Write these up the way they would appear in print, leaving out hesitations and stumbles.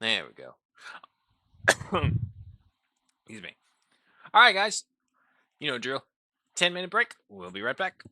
There we go. Excuse me. All right, guys. You know drill. 10-minute break. We'll be right back.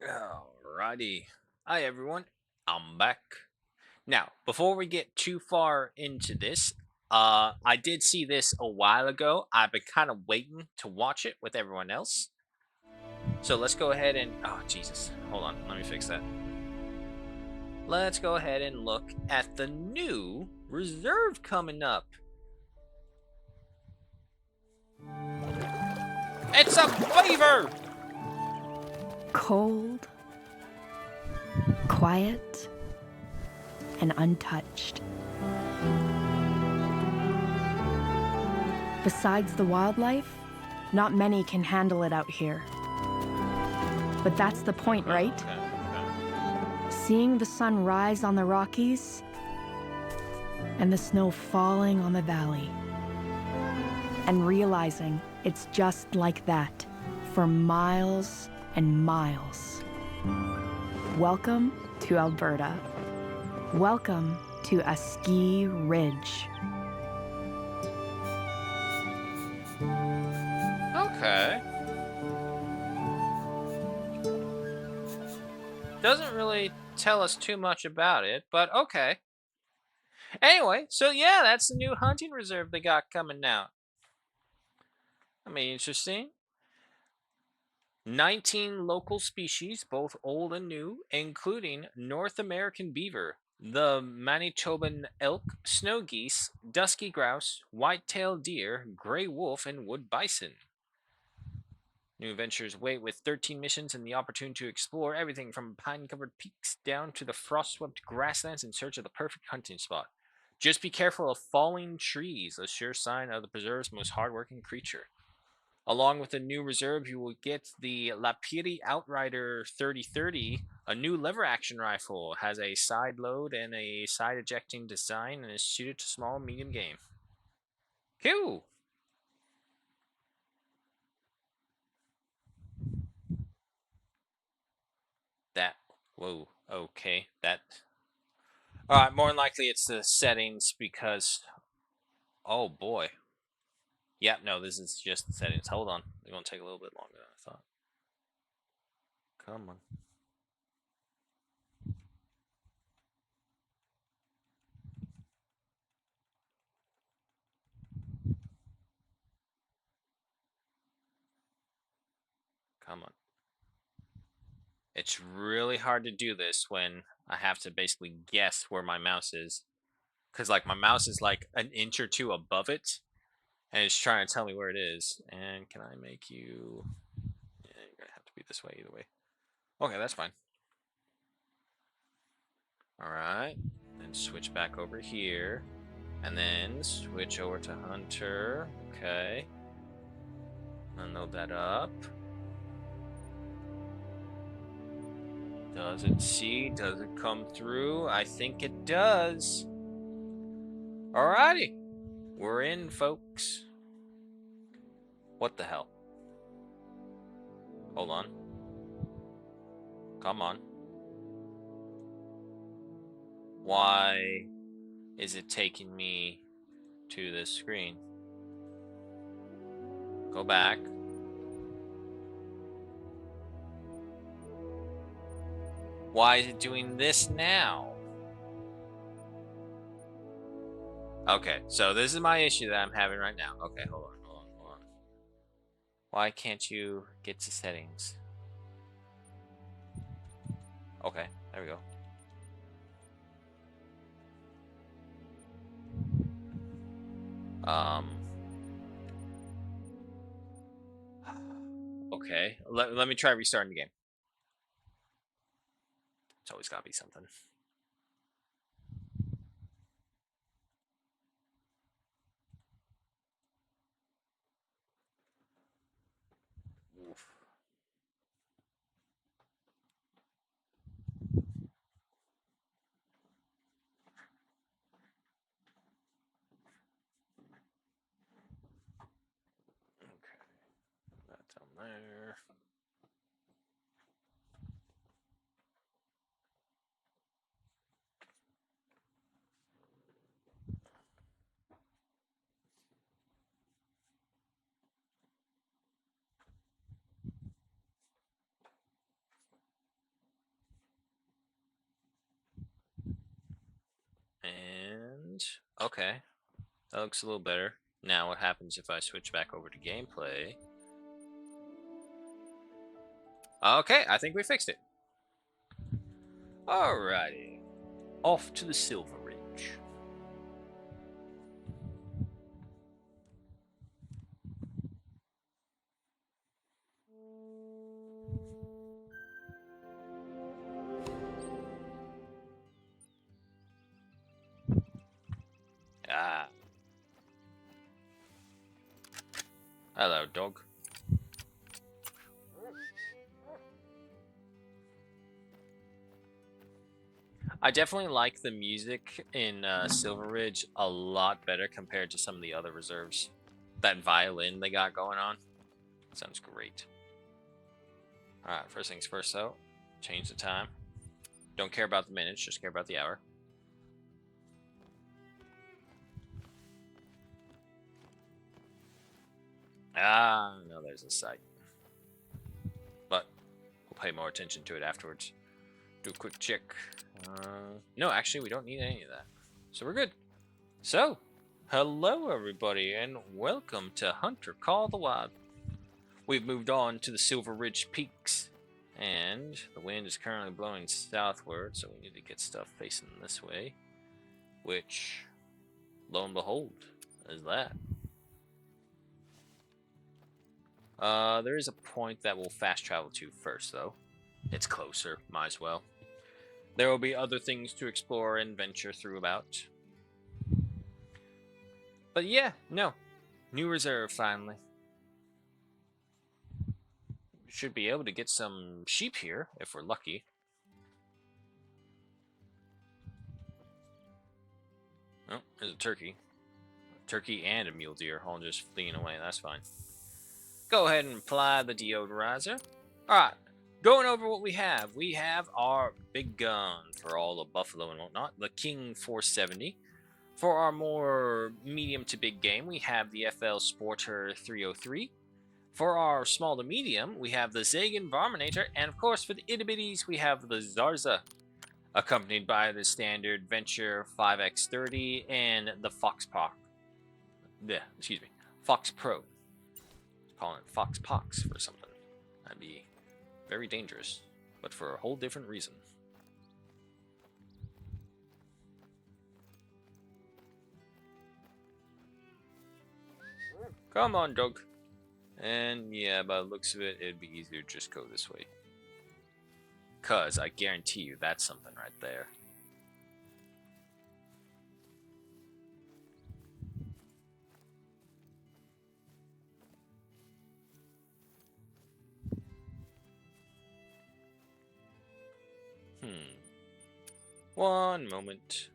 Alrighty. Hi everyone. I'm back. Now, before we get too far into this, I did see this a while ago. I've been kind of waiting to watch it with everyone else. So let's go ahead and Jesus. Hold on. Let me fix that. Let's go ahead and look at the new reserve coming up. It's a beaver! Cold, quiet, and untouched. Besides the wildlife, not many can handle it out here. But that's the point, right? Okay. Seeing the sun rise on the Rockies and the snow falling on the valley. And realizing it's just like that for miles and miles. Welcome to Alberta. Welcome to a ski ridge. Okay. Doesn't really tell us too much about it, but okay. Anyway, so yeah, that's the new hunting reserve they got coming out. I mean, interesting. 19 local species, both old and new, including North American beaver, the Manitoban elk, snow geese, dusky grouse, white-tailed deer, gray wolf, and wood bison. New adventures wait with 13 missions and the opportunity to explore everything from pine-covered peaks down to the frost-swept grasslands in search of the perfect hunting spot. Just be careful of falling trees, a sure sign of the preserve's most hardworking creature. Along with the new reserve, you will get the Lapiri Outrider 3030, a new lever action rifle, has a side load and a side ejecting design, and is suited to small and medium game. Cool. That. Whoa. Okay. That. Alright, more than likely it's the settings because. Oh boy. Yep, no, this is just the settings. Hold on. It's going to take a little bit longer than I thought. Come on. Come on. It's really hard to do this when I have to basically guess where my mouse is. Because, like, my mouse is, like, an inch or two above it. And it's trying to tell me where it is. And can I make you... Yeah, you're going to have to be this way either way. Okay, that's fine. Alright. Then switch back over here. And then switch over to Hunter. Okay. Unload that up. Does it see? Does it come through? I think it does. Alrighty. We're in, folks. What the hell? Hold on. Come on. Why is it taking me to this screen? Go back. Why is it doing this now? Okay, so this is my issue that I'm having right now. Okay, hold on. Why can't you get to settings? Okay, there we go. Okay, let me try restarting the game. It's always gotta be something. Oof. Okay, that's on there. And, okay, that looks a little better. Now what happens if I switch back over to gameplay? Okay, I think we fixed it. Alrighty. Off to the Silver Ridge. Ah. Hello, dog. I definitely like the music in Silver Ridge a lot better compared to some of the other reserves. That violin they got going on sounds great. Alright, first things first though, change the time. Don't care about the minutes, just care about the hour. Ah, no, there's a sight. But we'll pay more attention to it afterwards. Do a quick check. No, actually, we don't need any of that. So we're good. So, hello everybody, and welcome to Hunter Call the Wild. We've moved on to the Silver Ridge Peaks, and the wind is currently blowing southward, so we need to get stuff facing this way. Which, lo and behold, is that. There is a point that we'll fast travel to first, though. It's closer, might as well. There will be other things to explore and venture through about. But yeah, no. New reserve, finally. Should be able to get some sheep here, if we're lucky. Oh, there's a turkey. Turkey and a mule deer, all just fleeing away, that's fine. Go ahead and apply the deodorizer. Alright, going over what we have. We have our big gun for all the buffalo and whatnot, the King 470. For our more medium to big game, we have the FL Sporter 303. For our small to medium, we have the Zagan Varminator, and of course for the itty bitties, we have the Zarza, accompanied by the standard Venture 5X30 and the Fox Pro. Fox Pro. Calling it Fox Pox for something. That'd be very dangerous, but for a whole different reason. Come on, dog. And yeah, by the looks of it, it'd be easier to just go this way. Cause I guarantee you that's something right there. One moment.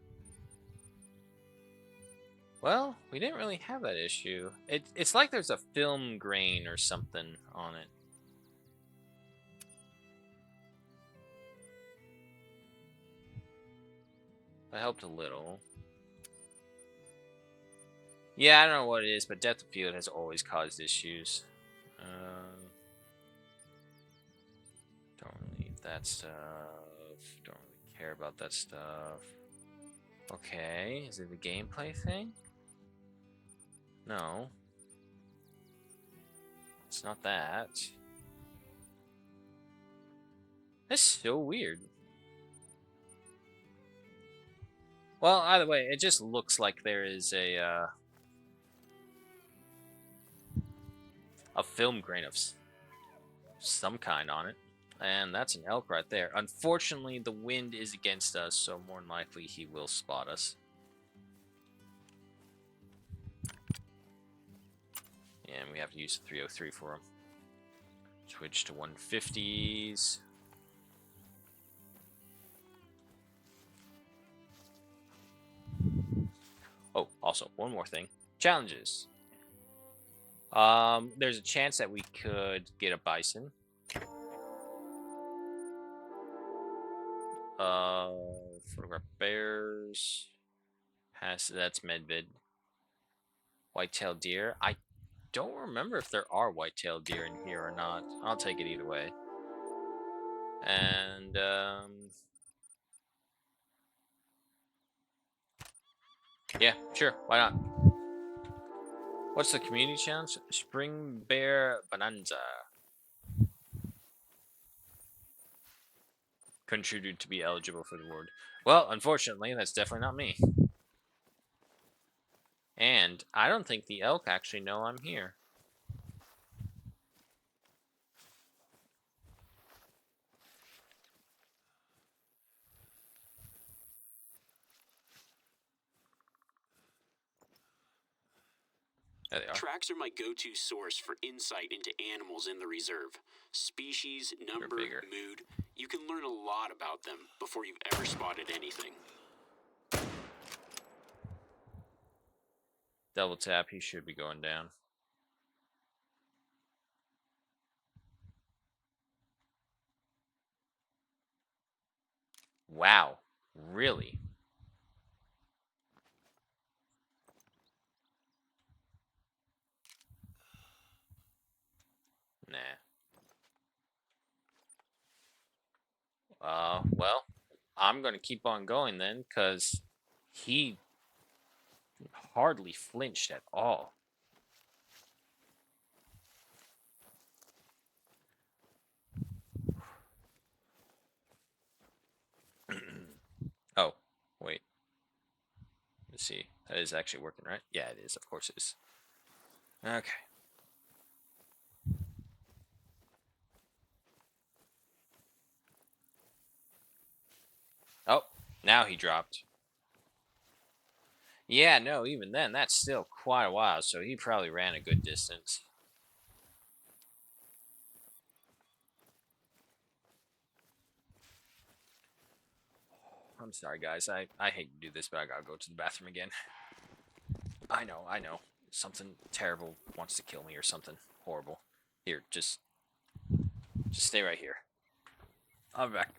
Well, we didn't really have that issue. It's like there's a film grain or something on it. That helped a little. Yeah, I don't know what it is, but depth of field has always caused issues. Don't need that stuff. Don't really care about that stuff. Okay, is it a gameplay thing? No. It's not that. That's so weird. Well, either way, it just looks like there is a film grain of some kind on it. And that's an elk right there. Unfortunately, the wind is against us, so more than likely he will spot us. And we have to use the 303 for him. Switch to 150s. Oh, also, one more thing. Challenges. There's a chance that we could get a bison. Photograph bears. That's Medvid. White-tailed deer. I don't remember if there are white-tailed deer in here or not. I'll take it either way. And, Yeah, sure. Why not? What's the community challenge? Spring Bear Bonanza. Contributed to be eligible for the award. Well, unfortunately, that's definitely not me. And I don't think the elk actually know I'm here. There they are. Tracks are my go-to source for insight into animals in the reserve. Species, number, bigger. mood. You can learn a lot about them before you've ever spotted anything. Double tap, he should be going down. Wow, really? Nah. Well, I'm gonna keep on going then, because he hardly flinched at all. Oh, wait. Let's see. That is actually working, right? Yeah, it is. Of course it is. Okay. Oh, now he dropped. Yeah, no, even then, that's still quite a while, so he probably ran a good distance. I'm sorry, guys. I hate to do this, but I gotta go to the bathroom again. I know. Something terrible wants to kill me or something horrible. Here, just stay right here. I'll be back.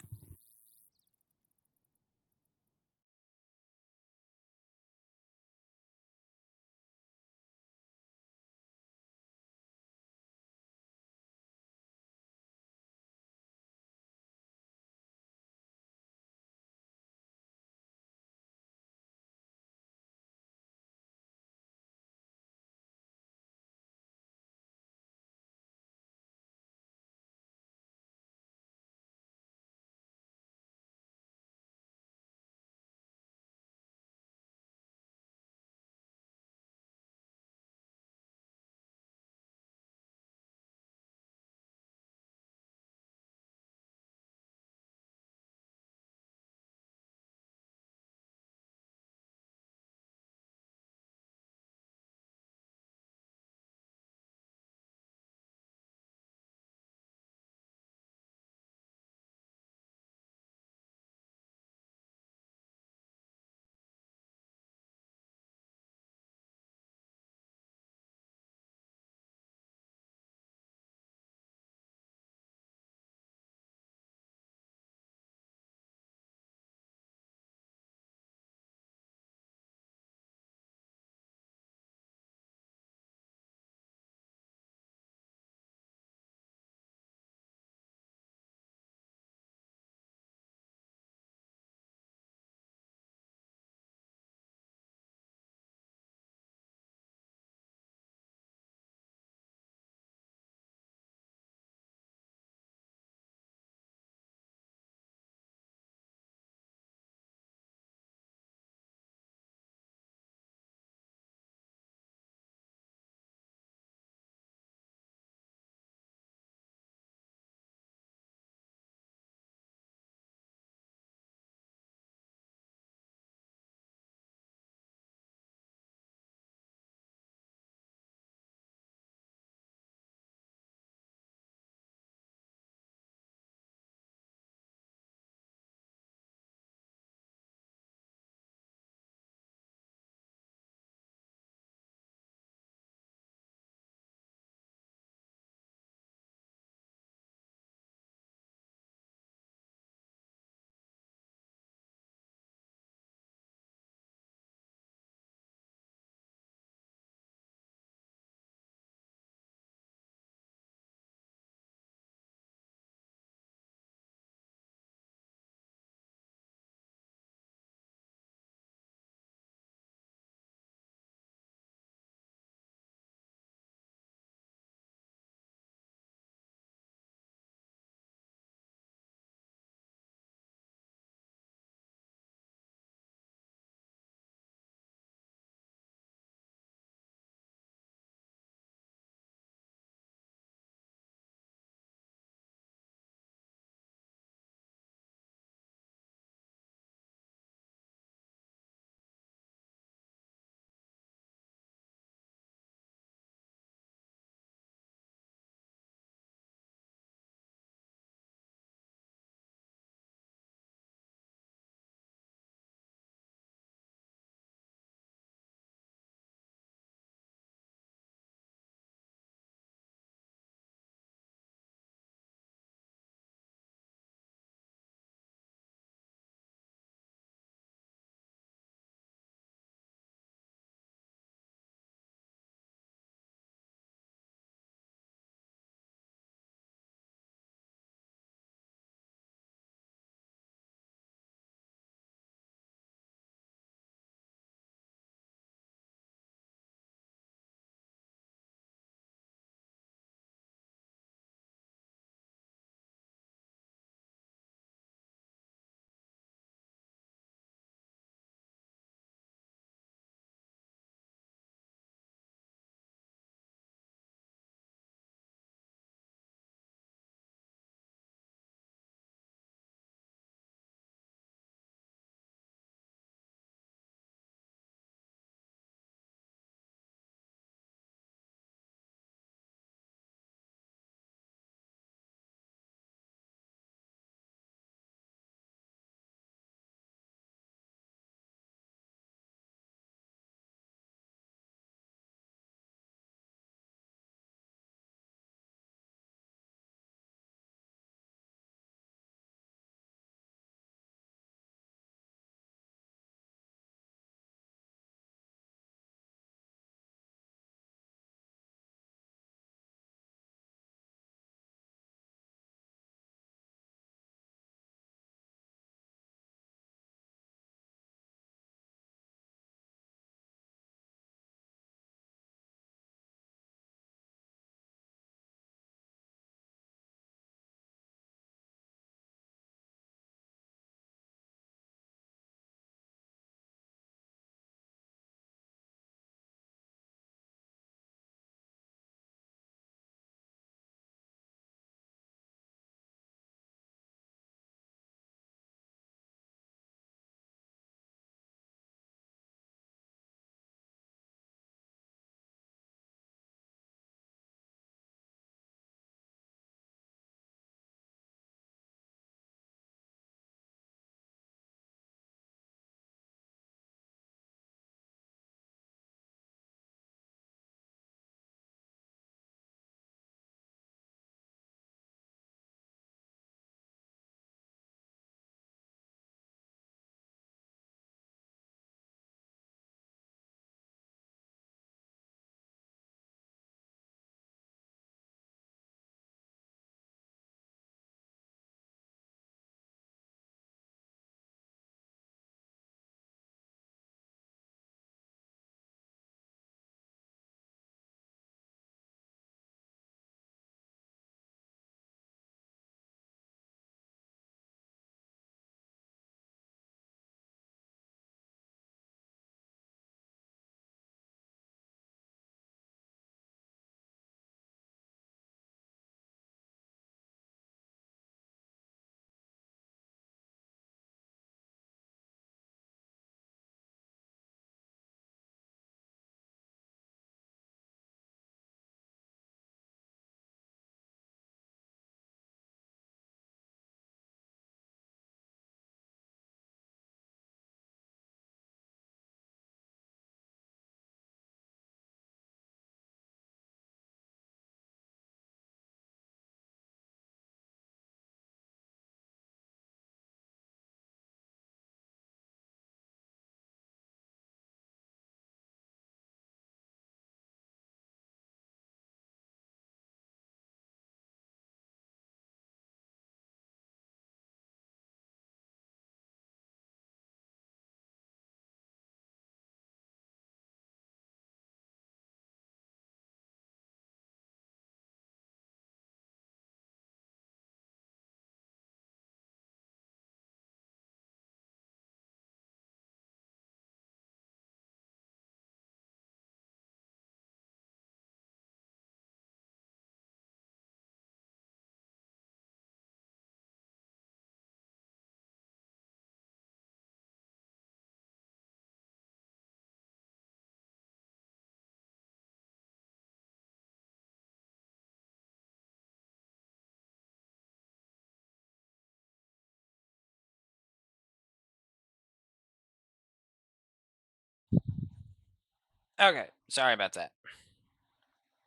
Okay, sorry about that.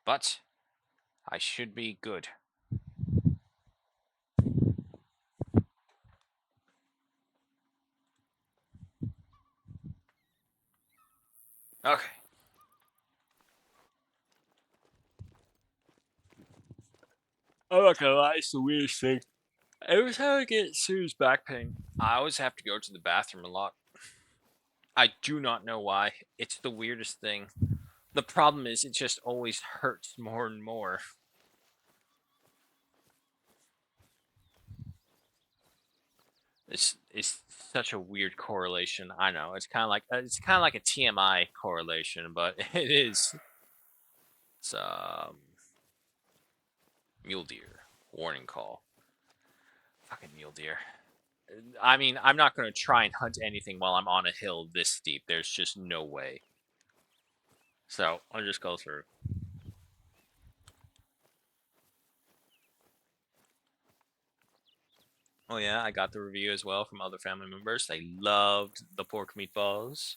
But I should be good. Okay. I'm not gonna lie, it's the weirdest thing. Every time I get serious back pain, I always have to go to the bathroom a lot. I do not know why. It's the weirdest thing. The problem is, it just always hurts more and more. It's such a weird correlation. I know it's kind of like a TMI correlation, but it is. It's mule deer warning call. Fucking mule deer. I mean, I'm not gonna try and hunt anything while I'm on a hill this steep. There's just no way. So I'll just go through. Oh yeah, I got the review as well from other family members. They loved the pork meatballs.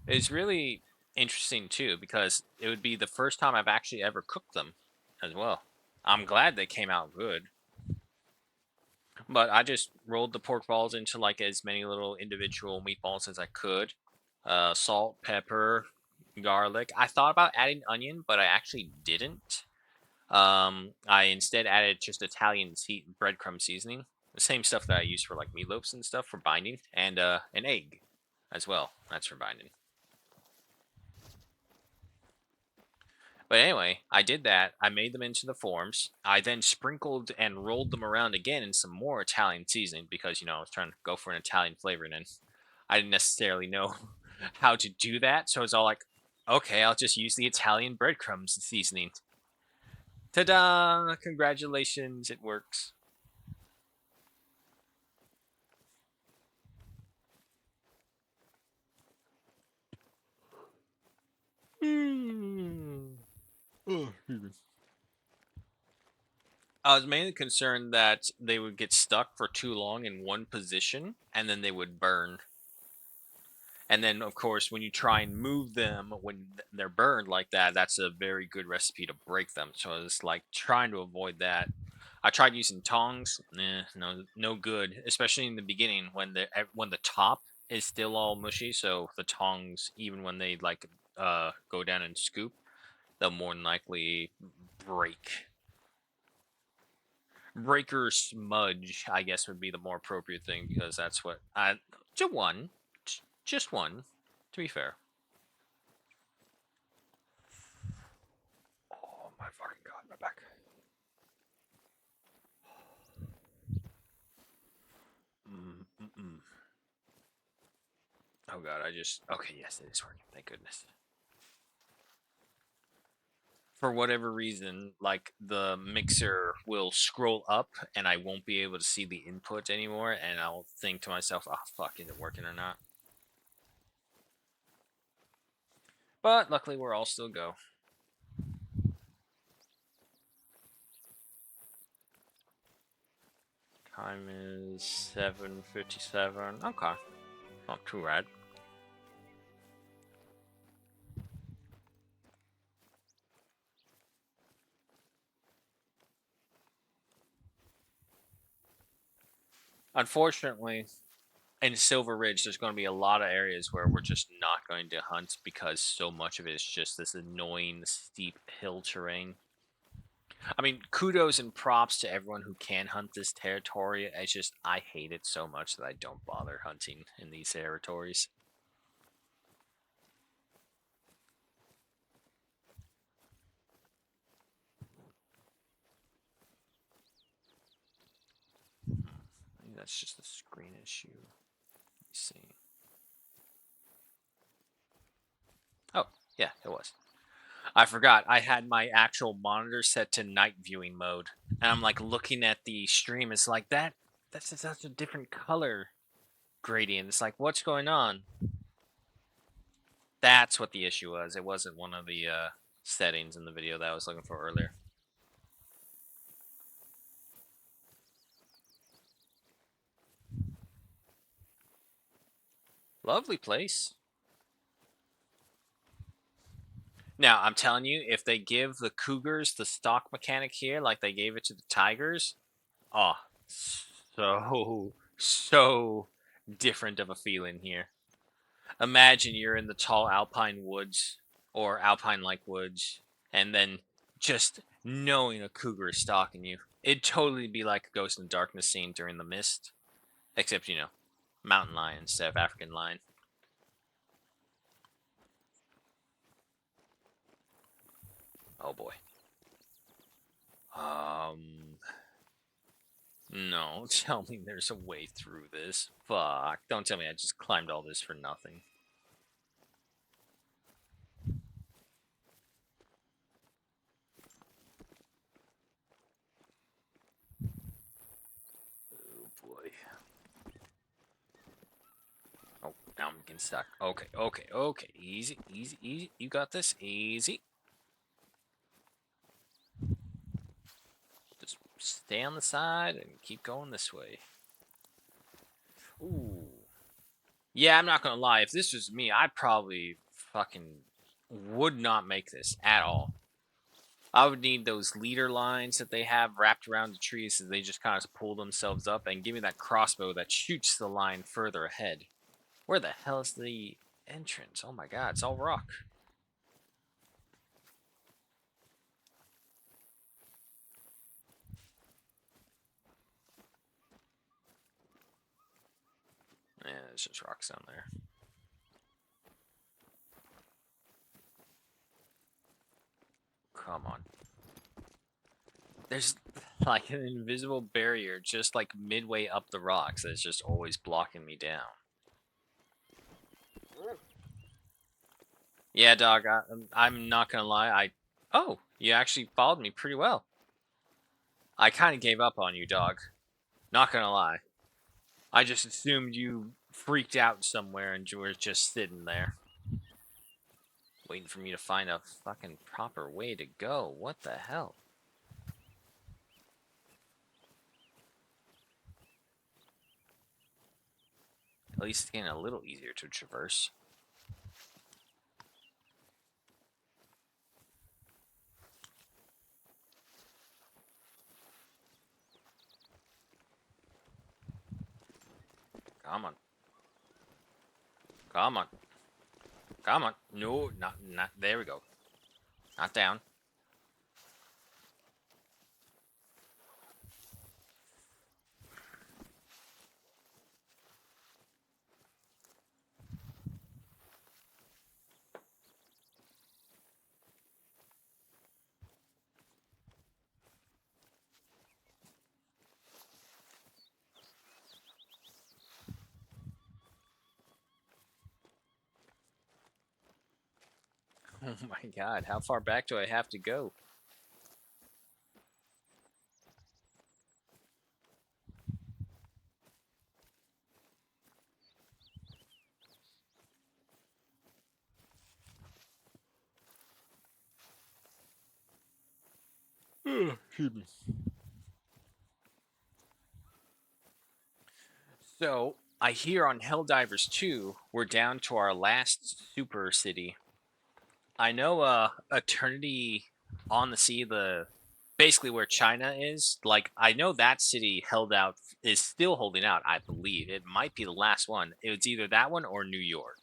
It's really interesting too because it would be the first time I've actually ever cooked them as well. I'm glad they came out good. But I just rolled the pork balls into like as many little individual meatballs as I could. Salt, pepper, garlic. I thought about adding onion, but I actually didn't. I instead added just Italian breadcrumb seasoning, the same stuff that I use for like meatloaves and stuff for binding, and an egg as well. That's for binding. But anyway, I did that. I made them into the forms. I then sprinkled and rolled them around again in some more Italian seasoning because, I was trying to go for an Italian flavor and I didn't necessarily know how to do that. So it's all like, okay, I'll just use the Italian breadcrumbs seasoning. Ta-da! Congratulations, it works. Hmm. Oh, I was mainly concerned that they would get stuck for too long in one position and then they would burn. And then, of course, when you try and move them when they're burned like that, that's a very good recipe to break them. So it's like trying to avoid that. I tried using tongs, no good, especially in the beginning when the top is still all mushy. So the tongs, even when they like go down and scoop, they'll more than likely break. Breaker smudge, I guess, would be the more appropriate thing because that's what I just one, to be fair. Oh my fucking god, my back. Mm-mm. Oh god, okay, yes, it is working. Thank goodness. For whatever reason, like the mixer will scroll up and I won't be able to see the input anymore, and I'll think to myself, oh fuck, is it working or not? But luckily, we're all still go. Time is 7:57. Okay, not too bad. Unfortunately, in Silver Ridge, there's going to be a lot of areas where we're just not going to hunt because so much of it is just this annoying steep hill terrain. I mean, kudos and props to everyone who can hunt this territory. It's just I hate it so much that I don't bother hunting in these territories. I think that's just a screen issue. Let me see. Oh, yeah, it was. I forgot. I had my actual monitor set to night viewing mode, and I'm like looking at the stream. It's like that. That's such a different color gradient. It's like, what's going on? That's what the issue was. It wasn't one of the settings in the video that I was looking for earlier. Lovely place. Now, I'm telling you, if they give the Cougars the stock mechanic here like they gave it to the Tigers, oh, so different of a feeling here. Imagine you're in the tall alpine woods or alpine-like woods, and then just knowing a cougar is stalking you. It'd totally be like a Ghost in the Darkness scene during the mist, except mountain lion instead of African lion. Oh boy. No, tell me there's a way through this. Fuck, don't tell me I just climbed all this for nothing. Oh boy. Oh, now I'm getting stuck. Okay, okay, okay. Easy, easy, easy. You got this. Easy. Just stay on the side and keep going this way. Ooh. Yeah, I'm not gonna lie. If this was me, I probably fucking would not make this at all. I would need those leader lines that they have wrapped around the trees so they just kind of pull themselves up and give me that crossbow that shoots the line further ahead. Where the hell is the entrance? Oh my god, it's all rock. Yeah, there's just rocks down there. Come on. There's like an invisible barrier just like midway up the rocks that's just always blocking me down. Yeah, dog, I'm not gonna lie. Oh, you actually followed me pretty well. I kind of gave up on you, dog. Not gonna lie. I just assumed you freaked out somewhere and you were just sitting there. Waiting for me to find a fucking proper way to go. What the hell? At least it's getting a little easier to traverse. Come on. Come on. Come on. No, not. There we go. Not down. Oh my god, how far back do I have to go? Excuse me. So, I hear on Helldivers 2, we're down to our last super city. I know Eternity on the Sea, the basically where China is, like I know that city held out is still holding out, I believe. It might be the last one. It's either that one or New York.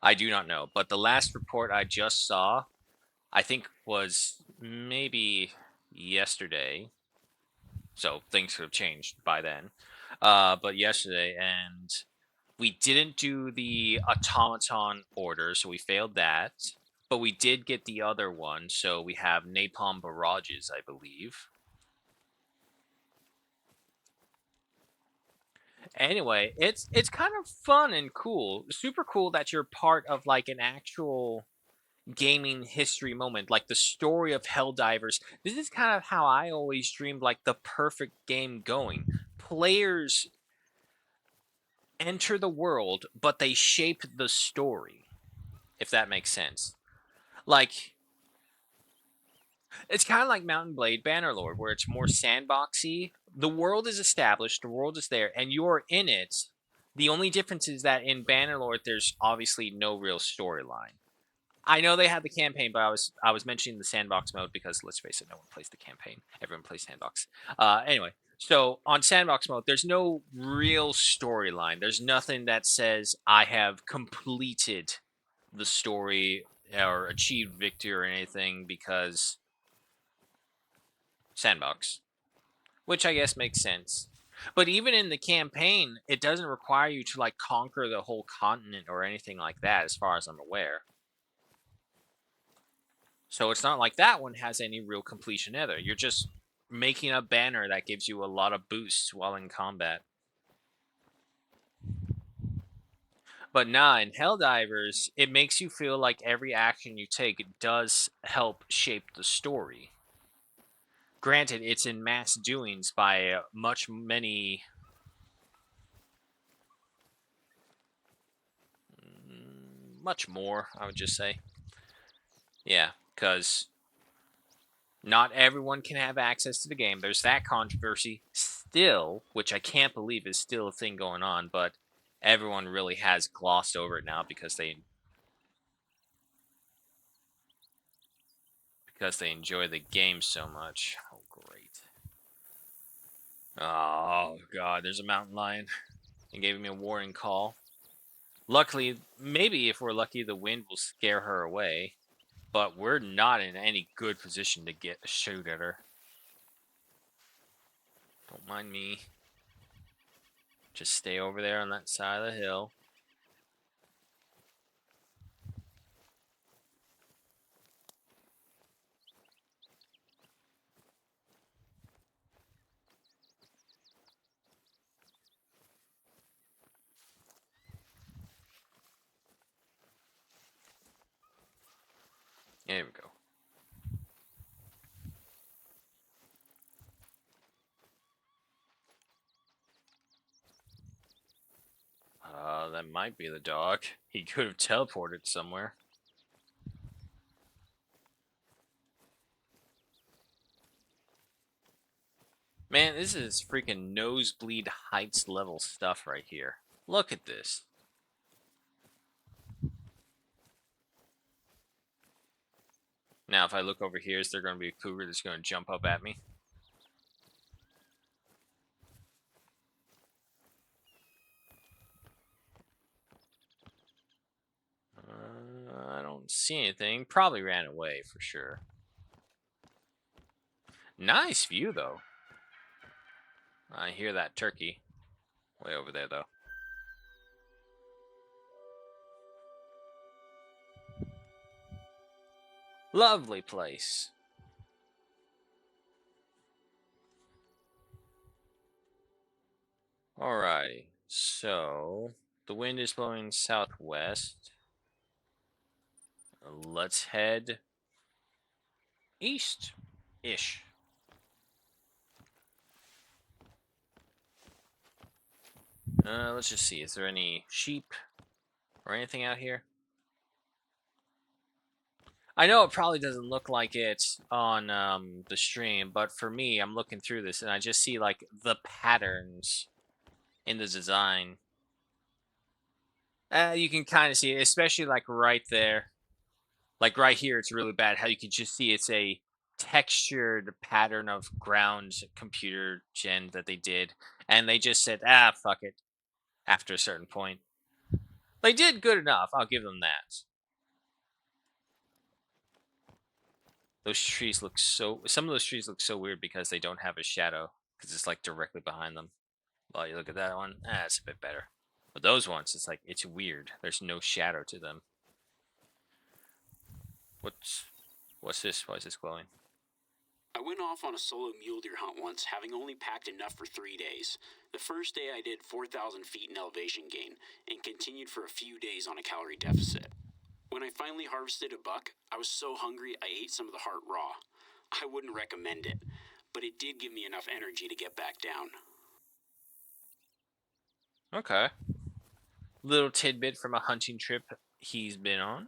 I do not know, but the last report I just saw, I think was maybe yesterday. So things could have changed by then. But yesterday, and we didn't do the automaton order, so we failed that. But we did get the other one, so we have napalm barrages, I believe. Anyway, it's kind of fun and cool. Super cool that you're part of like an actual gaming history moment, like the story of Helldivers. This is kind of how I always dreamed like the perfect game going. Players enter the world, but they shape the story, if that makes sense. Like, it's kind of like Mountain Blade Bannerlord, where it's more sandboxy. The world is established, the world is there, and you're in it, The only difference is that in Bannerlord, there's obviously no real storyline. I know they had the campaign, but I was mentioning the sandbox mode because let's face it, no one plays the campaign. Everyone plays sandbox. Anyway, so on sandbox mode, there's no real storyline. There's nothing that says I have completed the story or achieved victory or anything because sandbox, which I guess makes sense. But even in the campaign, it doesn't require you to like conquer the whole continent or anything like that, as far as I'm aware. So it's not like that one has any real completion either. You're just making a banner that gives you a lot of boosts while in combat. But nah, in Helldivers, it makes you feel like every action you take does help shape the story. Granted, it's in mass doings by much more, I would just say. Yeah, because not everyone can have access to the game. There's that controversy still, which I can't believe is still a thing going on, but everyone really has glossed over it now because they enjoy the game so much. Oh, great. Oh, God, there's a mountain lion. It gave me a warning call. Luckily, maybe if we're lucky, the wind will scare her away. But we're not in any good position to get a shoot at her. Don't mind me. Just stay over there on that side of the hill. There we go. That might be the dog. He could have teleported somewhere. Man, this is freaking Nosebleed Heights level stuff right here. Look at this. Now, if I look over here, is there going to be a cougar that's going to jump up at me? I don't see anything. Probably ran away for sure. Nice view, though. I hear that turkey. Way over there, though. Lovely place. Alrighty. So, the wind is blowing southwest. Let's head east-ish. Let's just see. Is there any sheep or anything out here? I know it probably doesn't look like it on the stream, but for me, I'm looking through this and I just see like the patterns in the design. You can kind of see it, especially like right there. Like right here, it's really bad how you can just see it's a textured pattern of ground computer gen that they did. And they just said, fuck it, after a certain point. They did good enough, I'll give them that. Those trees look so... Some of those trees look so weird because they don't have a shadow. Because it's like directly behind them. Well, you look at that one, it's a bit better. But those ones, it's like, it's weird. There's no shadow to them. What's this? Why is this glowing? I went off on a solo mule deer hunt once, having only packed enough for 3 days. The first day I did 4,000 feet in elevation gain, and continued for a few days on a calorie deficit. When I finally harvested a buck, I was so hungry I ate some of the heart raw. I wouldn't recommend it, but it did give me enough energy to get back down. Okay. Little tidbit from a hunting trip he's been on.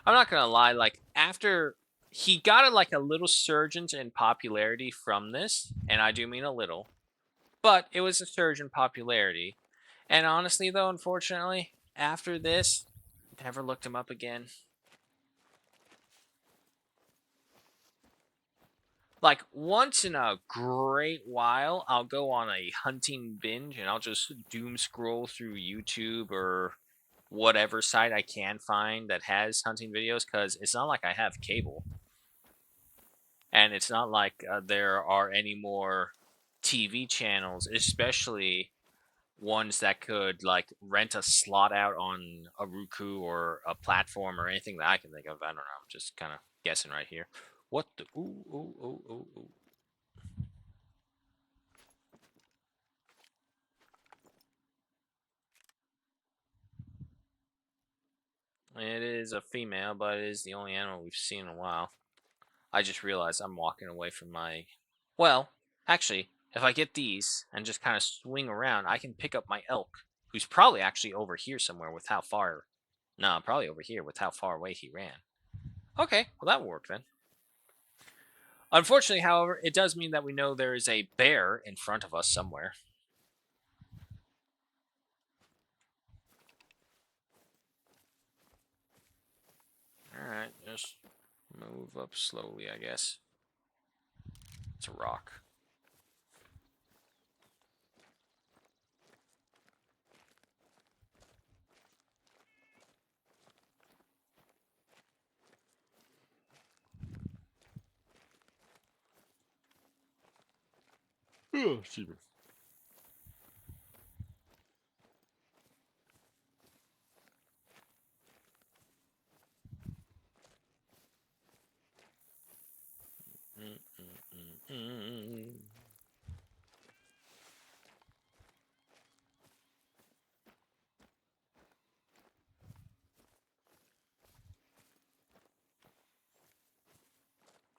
I'm not gonna lie, like, after he got like a little surge in popularity from this, and I do mean a little. But it was a surge in popularity. And honestly, though, unfortunately, after this, never looked him up again. Like, once in a great while, I'll go on a hunting binge and I'll just doom scroll through YouTube or whatever site I can find that has hunting videos, because it's not like I have cable. And it's not like there are any more TV channels, especially ones that could like rent a slot out on a Roku or a platform or anything that I can think of. I don't know. I'm just kind of guessing right here. What the? Ooh, ooh, ooh, ooh, ooh. It is a female, but it is the only animal we've seen in a while. I just realized I'm walking away from my. Well, actually, if I get these and just kind of swing around, I can pick up my elk, who's probably actually over here somewhere with how far. No, probably over here with how far away he ran. Okay, well, that will work then. Unfortunately, however, it does mean that we know there is a bear in front of us somewhere. Alright, just move up slowly, I guess. It's a rock. Oh, excuse me.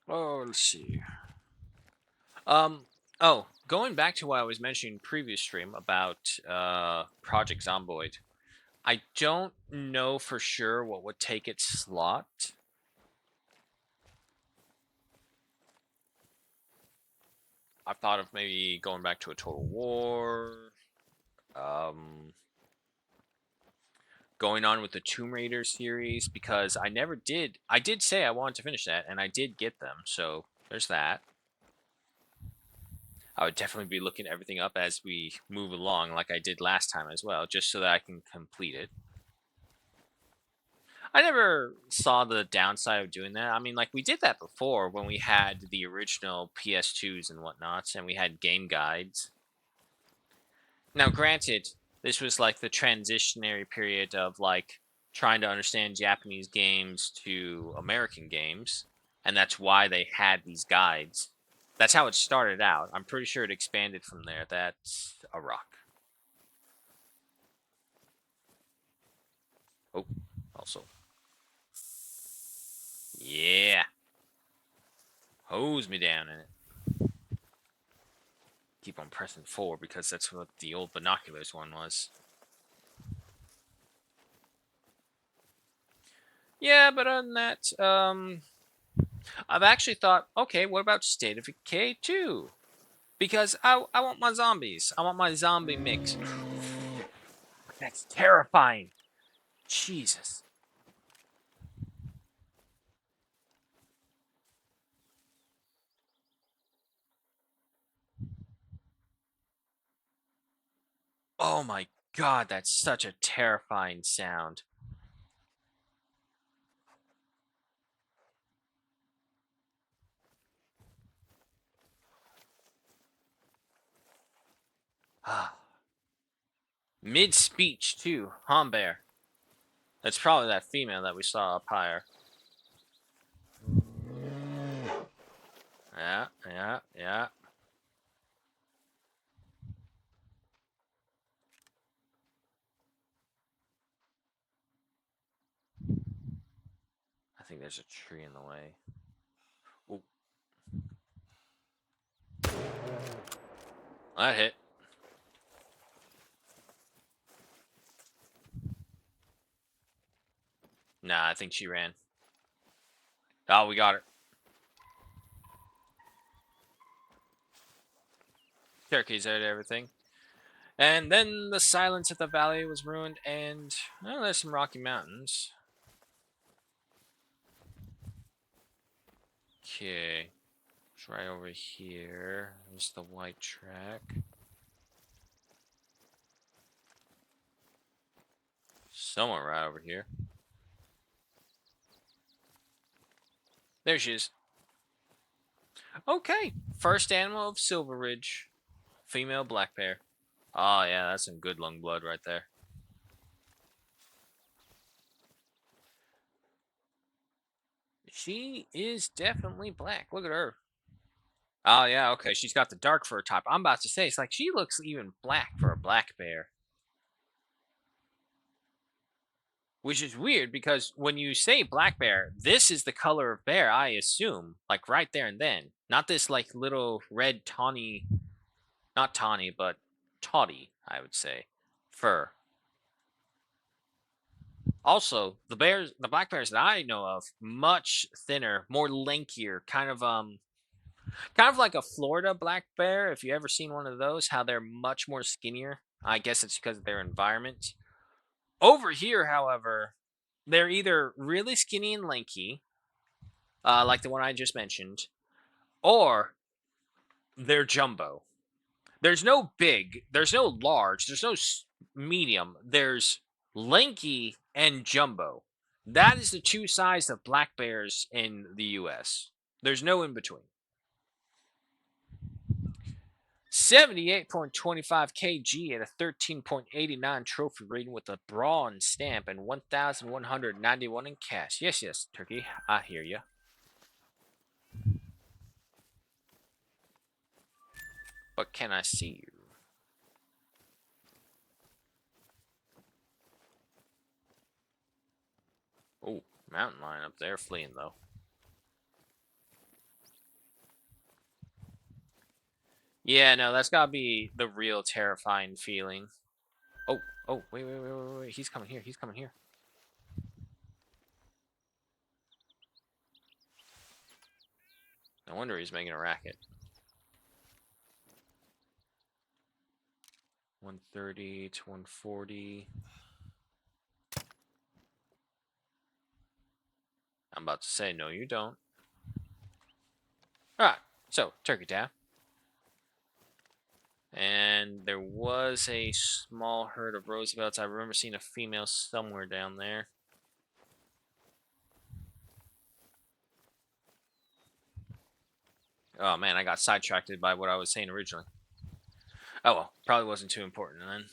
Oh, let's see. Oh, going back to what I was mentioning previous stream about Project Zomboid, I don't know for sure what would take its slot. I thought of maybe going back to a Total War. Going on with the Tomb Raider series, because I never did. I did say I wanted to finish that, and I did get them. So there's that. I would definitely be looking everything up as we move along, like I did last time as well, just so that I can complete it. I never saw the downside of doing that. I mean, like, we did that before when we had the original PS2s and whatnots, and we had game guides. Now, granted, this was like the transitionary period of like trying to understand Japanese games to American games, and that's why they had these guides. That's how it started out. I'm pretty sure it expanded from there. That's a rock. Oh, also. Yeah. Hose me down in it. Keep on pressing forward because that's what the old binoculars one was. Yeah, but other than that, I've actually thought, okay, what about State of Decay 2? Because I want my zombies. I want my zombie mix. That's terrifying. Jesus. Oh my god, that's such a terrifying sound. Mid speech too, Humbear. That's probably that female that we saw up higher. Yeah, yeah, yeah. I think there's a tree in the way. Ooh. That hit. Nah, I think she ran. Oh, we got her. Turkeys ate everything. And then the silence of the valley was ruined, and well, there's some Rocky Mountains. Okay, it's right over here. There's the white track. Somewhere right over here. There she is. Okay, first animal of Silver Ridge. Female black bear. Oh yeah, that's some good lung blood right there. She is definitely black. Look at her. Oh yeah, okay. She's got the dark fur type. I'm about to say, it's like she looks even black for a black bear. Which is weird because when you say black bear, this is the color of bear, I assume. Like right there and then. Not this like little red tawny, not tawny, but tawny, I would say, fur. Also, the black bears that I know of, much thinner, more lankier, kind of like a Florida black bear. If you ever seen one of those, how they're much more skinnier. I guess it's because of their environment. Over here, however, they're either really skinny and lanky, like the one I just mentioned, or they're jumbo. There's no big, there's no large, there's no medium. There's lanky and jumbo. That is the two sizes of black bears in the U.S. There's no in between. 78.25 kg at a 13.89 trophy rating with a bronze stamp and 1,191 in cash. Yes, yes, Turkey, I hear you. But can I see you? Oh, mountain lion up there fleeing though. Yeah, no, that's gotta be the real terrifying feeling. Oh, oh, wait. He's coming here. He's coming here. No wonder he's making a racket. 130 to 140. I'm about to say, no, you don't. Alright, so, Turkey Town. And there was a small herd of Roosevelts. I remember seeing a female somewhere down there. Oh man, I got sidetracked by what I was saying originally. Oh well, probably wasn't too important then.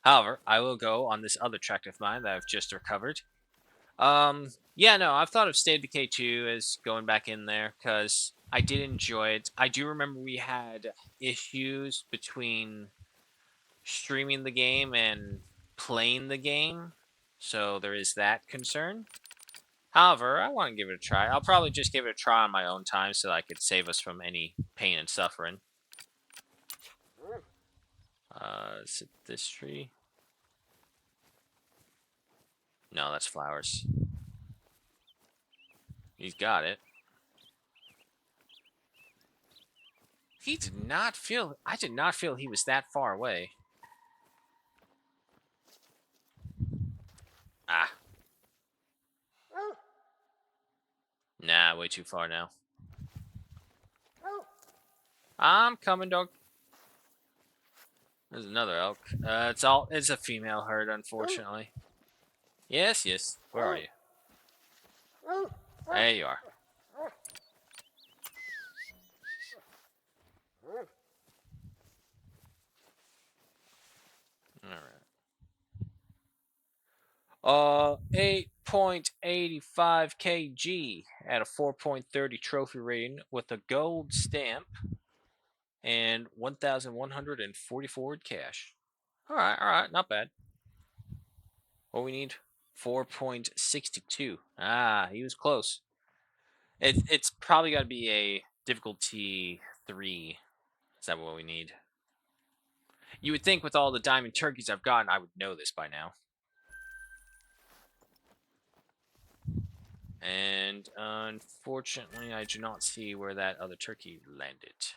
However, I will go on this other tract of mine that I've just recovered. Yeah, no, I've thought of State of Decay 2 as going back in there because I did enjoy it. I do remember we had issues between streaming the game and playing the game, so there is that concern. However, I want to give it a try. I'll probably just give it a try on my own time so that I could save us from any pain and suffering. Is it this tree? No, that's flowers. He's got it. He did not feel... I did not feel he was that far away. Ah. Nah, way too far now. I'm coming, dog. There's another elk. It's a female herd, unfortunately. Yes, yes. Where are you? There you are. Alright. 8.85 kg at a 4.30 trophy rating with a gold stamp and 1,144 cash. Alright, not bad. What we need? 4.62. Ah, he was close. It's probably got to be a difficulty 3. Is that what we need? You would think with all the diamond turkeys I've gotten, I would know this by now. And unfortunately, I do not see where that other turkey landed.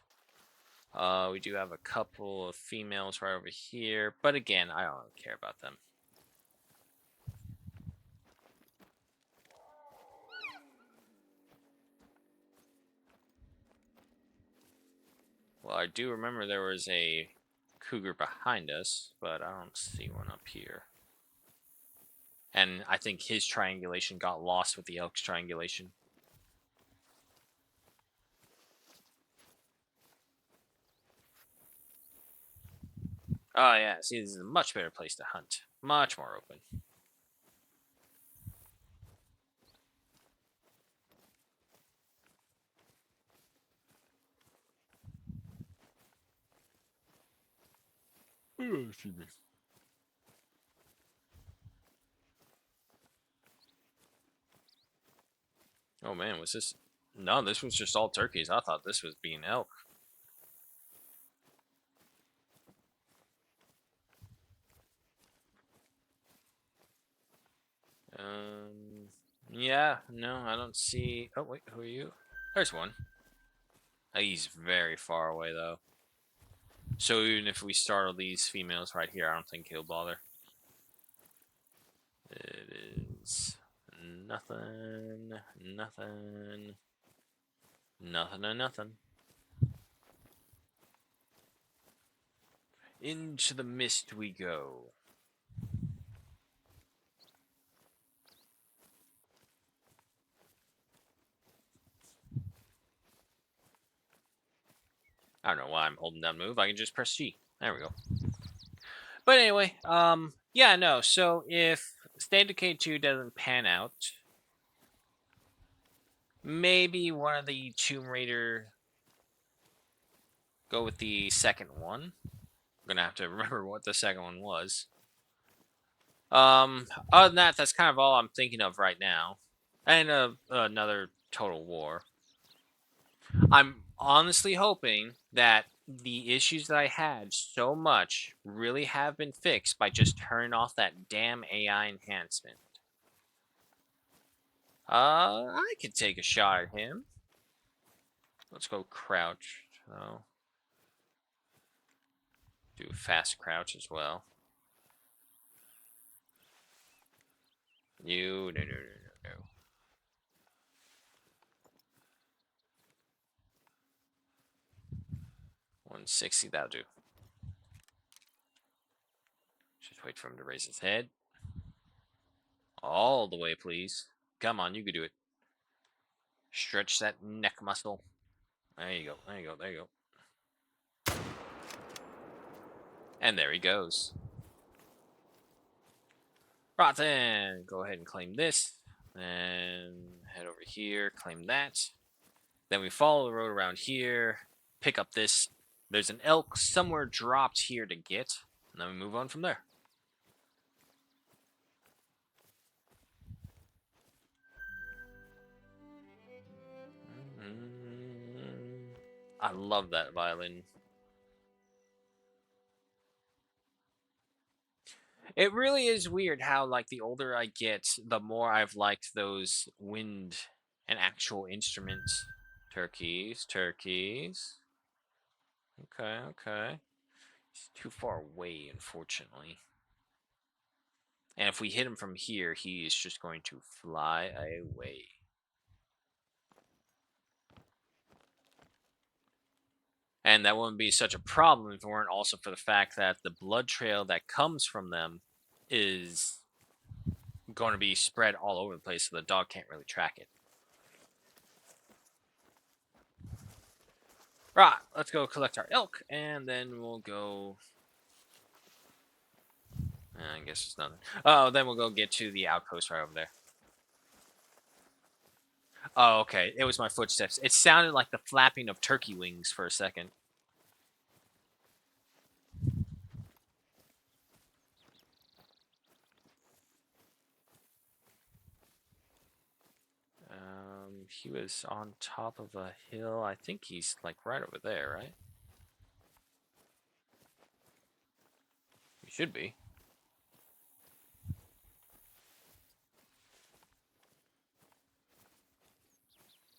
We do have a couple of females right over here, but again, I don't care about them. Well, I do remember there was a cougar behind us, but I don't see one up here. And I think his triangulation got lost with the elk's triangulation. Oh yeah, see, this is a much better place to hunt. Much more open. Oh, excuse me. Oh man, was this? No, this was just all turkeys. I thought this was being elk. Yeah, no, I don't see. Oh wait, who are you? There's one. He's very far away though. So even if we startle these females right here, I don't think he'll bother. It is nothing, nothing, nothing, and nothing. Into the mist we go. I don't know why I'm holding down move. I can just press G. There we go. But anyway, yeah, no. So if State of K2 doesn't pan out, maybe one of the Tomb Raider go with the second one. I'm gonna have to remember what the second one was. Other than that, that's kind of all I'm thinking of right now. And another Total War. I'm honestly hoping that the issues that I had so much really have been fixed by just turning off that damn AI enhancement. I could take a shot at him. Let's go crouch. So, do a fast crouch as well. No. 160, that'll do. Just wait for him to raise his head. All the way, please. Come on, you can do it. Stretch that neck muscle. There you go, there you go, there you go. And there he goes. Rotten! Go ahead and claim this. And head over here, claim that. Then we follow the road around here, pick up this. There's an elk somewhere dropped here to get, and then we move on from there. I love that violin. It really is weird how, like, the older I get, the more I've liked those wind and actual instruments. Turkeys, turkeys. Okay, okay. He's too far away, unfortunately. And if we hit him from here, he is just going to fly away. And that wouldn't be such a problem if it weren't also for the fact that the blood trail that comes from them is going to be spread all over the place, so the dog can't really track it. Right, let's go collect our elk, and then we'll go... I guess there's nothing. Oh, then we'll go get to the outpost right over there. Oh, okay. It was my footsteps. It sounded like the flapping of turkey wings for a second. He was on top of a hill. I think he's like right over there, right? He should be.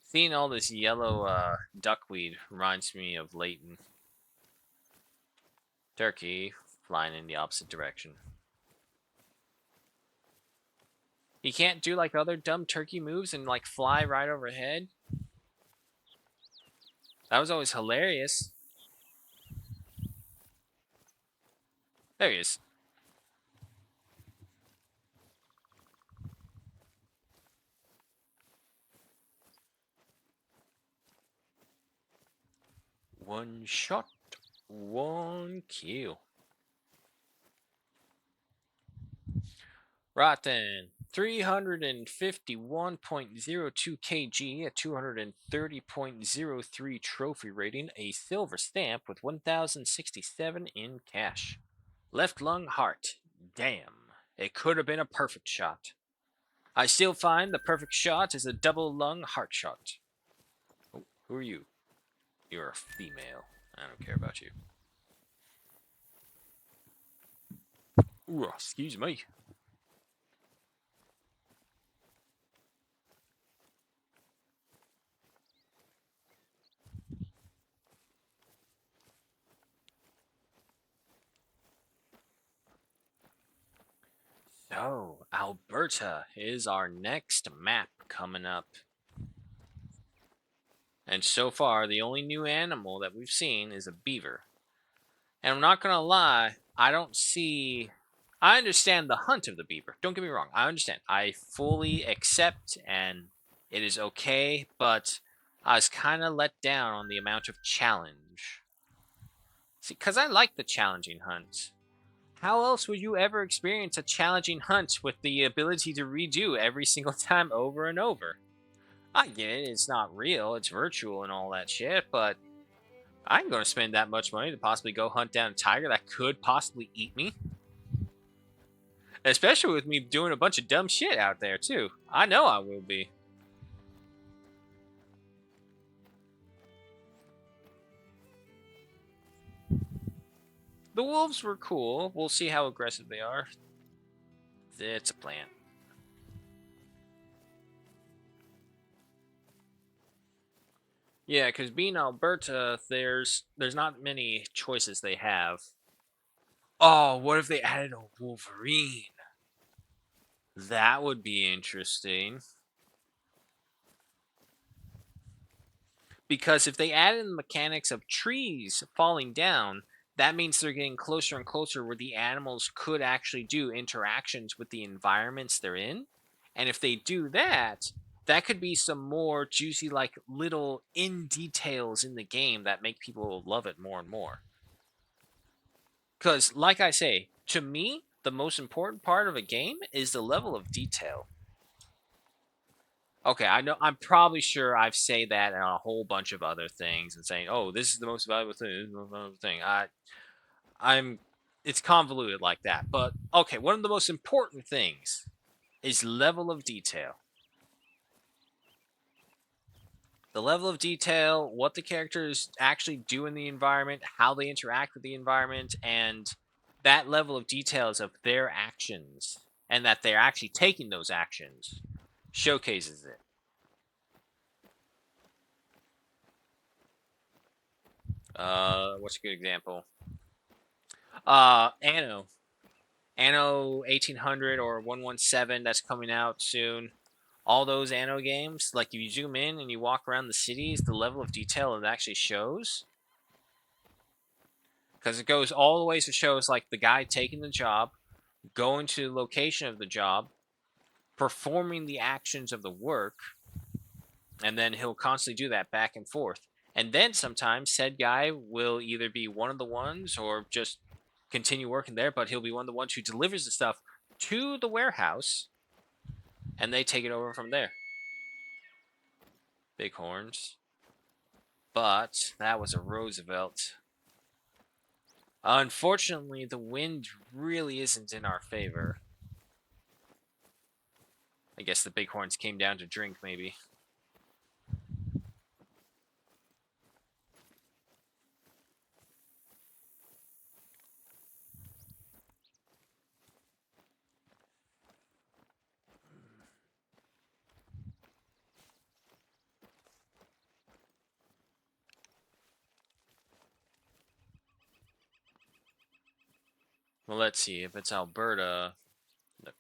Seeing all this yellow duckweed reminds me of Layton. Turkey flying in the opposite direction. He can't do like other dumb turkey moves and like fly right overhead. That was always hilarious. There he is. One shot, one kill. Right then. 351.02 kg, a 230.03 trophy rating, a silver stamp with 1,067 in cash. Left lung heart. Damn. It could have been a perfect shot. I still find the perfect shot is a double lung heart shot. Oh, who are you? You're a female. I don't care about you. Ooh, excuse me. So, Alberta is our next map coming up. And so far, the only new animal that we've seen is a beaver. And I'm not gonna lie, I don't see. I understand the hunt of the beaver. Don't get me wrong. I understand. I fully accept and it is okay, but I was kind of let down on the amount of challenge. See, because I like the challenging hunts. How else would you ever experience a challenging hunt with the ability to redo every single time over and over? I get it, it's not real, it's virtual and all that shit, but I ain't gonna spend that much money to possibly go hunt down a tiger that could possibly eat me. Especially with me doing a bunch of dumb shit out there, too. I know I will be. The wolves were cool. We'll see how aggressive they are. It's a plan. Yeah, because being Alberta, there's not many choices they have. Oh, what if they added a Wolverine? That would be interesting. Because if they add in the mechanics of trees falling down, that means they're getting closer and closer where the animals could actually do interactions with the environments they're in. And if they do that, that could be some more juicy, like little in details in the game that make people love it more and more. Because, like I say, to me, the most important part of a game is the level of detail. Okay, I know. I'm probably sure I've said that on a whole bunch of other things and saying, "Oh, this is the most valuable thing." This is the most valuable thing. I'm. It's convoluted like that, but okay. One of the most important things is level of detail. The level of detail, what the characters actually do in the environment, how they interact with the environment, and that level of details of their actions, and that they're actually taking those actions, showcases it. What's a good example? Anno. Anno 1800 or 117 that's coming out soon. All those Anno games, like if you zoom in and you walk around the cities, the level of detail it actually shows. Because it goes all the way to shows like the guy taking the job, going to the location of the job, performing the actions of the work, and then he'll constantly do that back and forth. And then sometimes said guy will either be one of the ones or just continue working there, but he'll be one of the ones who delivers the stuff to the warehouse and they take it over from there. Big horns. But that was a Roosevelt. Unfortunately, the wind really isn't in our favor. I guess the bighorns came down to drink, maybe. Well, let's see. If it's Alberta,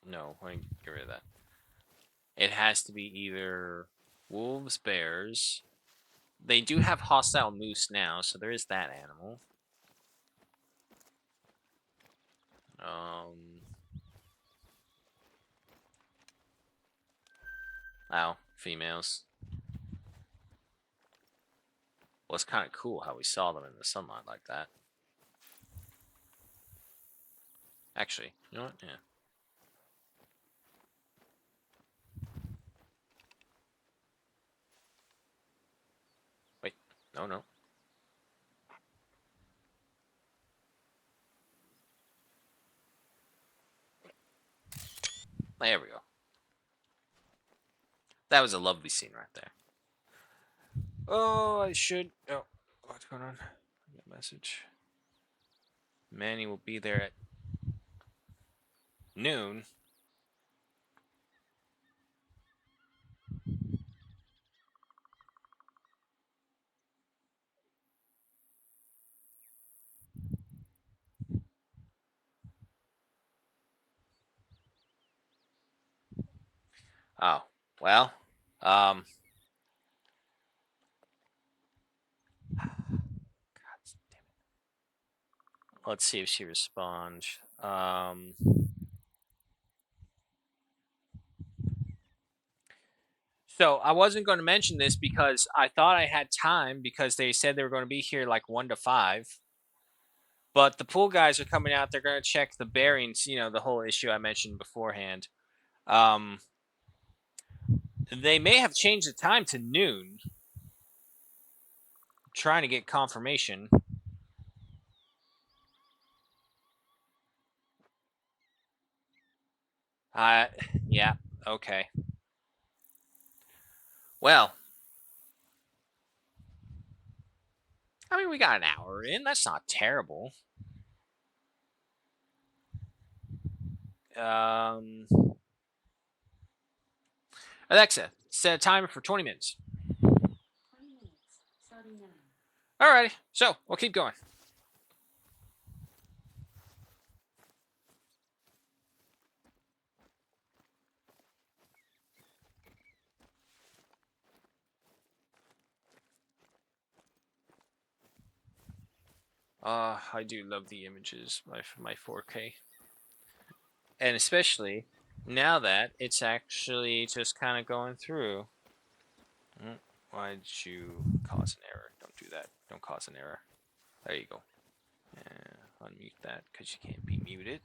no, I get rid of that. It has to be either wolves, bears. They do have hostile moose now, so there is that animal. Oh, females. Well, it's kind of cool how we saw them in the sunlight like that. Actually, you know what? Yeah. Wait. No, no. There we go. That was a lovely scene right there. Oh, I should. Oh, what's going on? Message. Manny will be there at noon. Oh, well. Um. God damn it. Let's see if she responds. So I wasn't going to mention this because I thought I had time because they said they were going to be here like 1 to 5. But the pool guys are coming out. They're going to check the bearings, you know, the whole issue I mentioned beforehand. They may have changed the time to noon. I'm trying to get confirmation. Yeah, okay. Well, I mean, we got an hour in. That's not terrible. Alexa, set a timer for 20 minutes. 20 minutes, starting now. Alrighty, so we'll keep going. I do love the images, my 4K. And especially now that it's actually just kind of going through. Why did you cause an error? Don't do that. Don't cause an error. There you go. Unmute that because you can't be muted.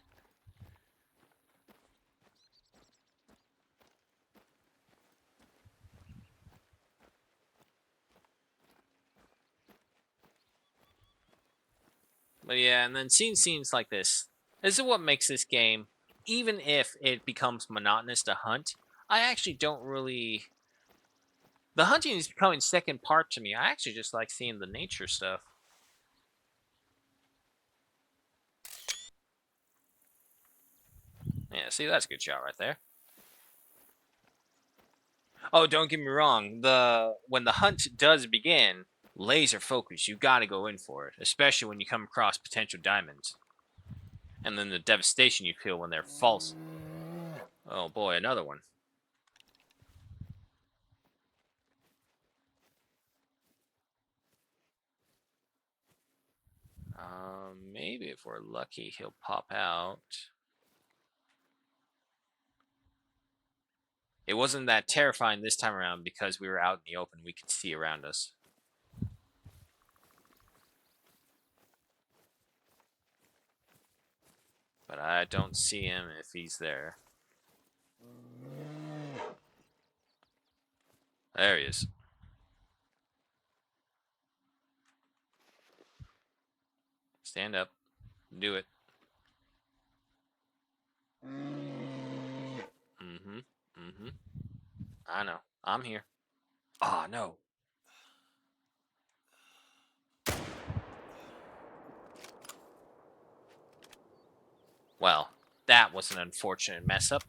But yeah, and then seeing scenes like this is what makes this game, even if it becomes monotonous to hunt, I actually don't really. The hunting is becoming second part to me. I actually just like seeing the nature stuff. Yeah, see, that's a good shot right there. Oh, don't get me wrong. When the hunt does begin, laser focus. You got to go in for it, especially when you come across potential diamonds. And then the devastation you feel when they're false. Oh boy, another one. Maybe if we're lucky, he'll pop out. It wasn't that terrifying this time around because we were out in the open. We could see around us. But I don't see him if he's there. There he is. Stand up. Do it. Mm-hmm. Mm-hmm. I know. I'm here. Ah, no. Well, that was an unfortunate mess up.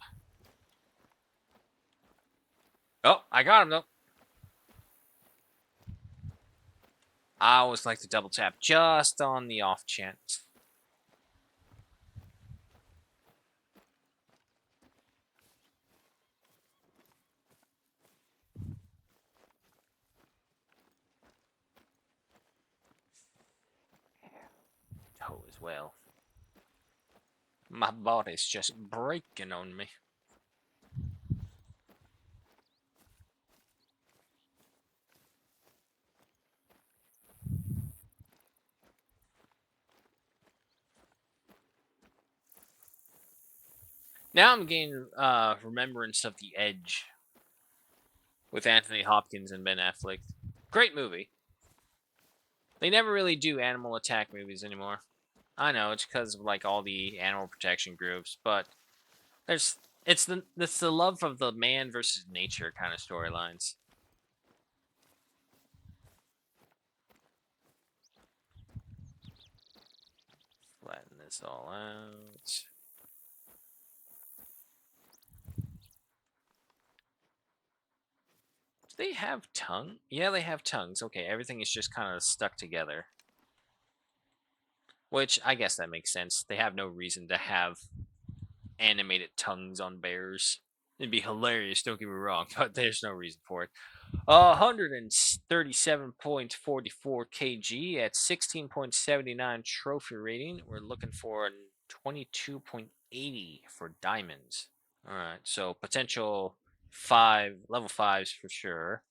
Oh, I got him, though. I always like to double tap just on the off chance. Idaho as well. My body's just breaking on me. Now I'm getting remembrance of The Edge with Anthony Hopkins and Ben Affleck. Great movie. They never really do animal attack movies anymore. I know it's because of like all the animal protection groups, but there's it's the love of the man versus nature kind of storylines. Flatten this all out. Do they have tongue? Yeah, they have tongues. Okay, everything is just kind of stuck together. Which I guess that makes sense. They have no reason to have animated tongues on bears. It'd be hilarious, don't get me wrong, but there's no reason for it. 137.44 kg at 16.79 trophy rating. We're looking for 22.80 for diamonds. All right, so potential level fives for sure.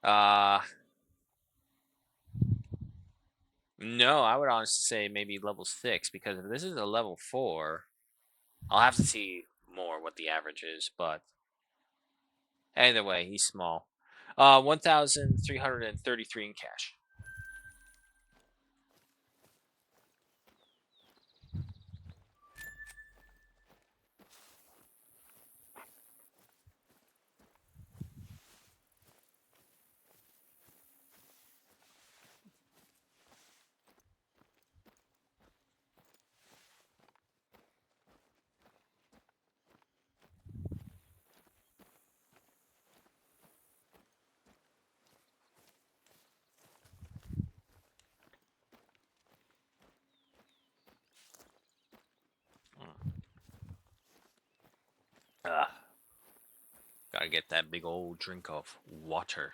Uh, no, I would honestly say maybe level 6 because if this is a level 4, I'll have to see more what the average is, but either way, he's small. 1,333 in cash. Ugh. Gotta get that big old drink of water.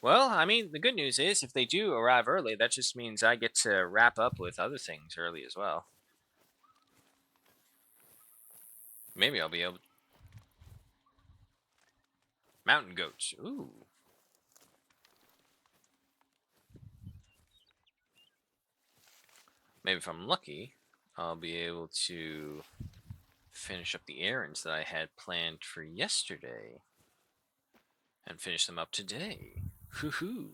Well, I mean, the good news is if they do arrive early, that just means I get to wrap up with other things early as well. Maybe I'll be able. Mountain goats. Ooh. Maybe if I'm lucky, I'll be able to finish up the errands that I had planned for yesterday and finish them up today. Hoo hoo.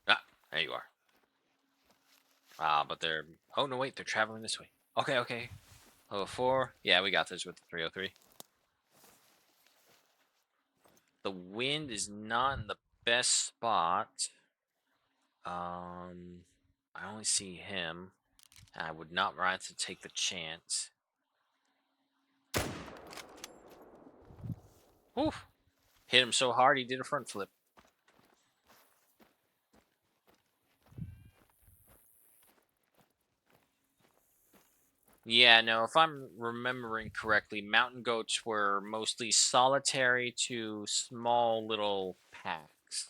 Ah, there you are. Ah, but they're. Oh, no, wait, they're traveling this way. Okay, okay. Level 4. Yeah, we got this with the 303. The wind is not in the best spot. I only see him. I would not rather to take the chance. Oof. Hit him so hard he did a front flip. Yeah, no, if I'm remembering correctly, mountain goats were mostly solitary to small little packs.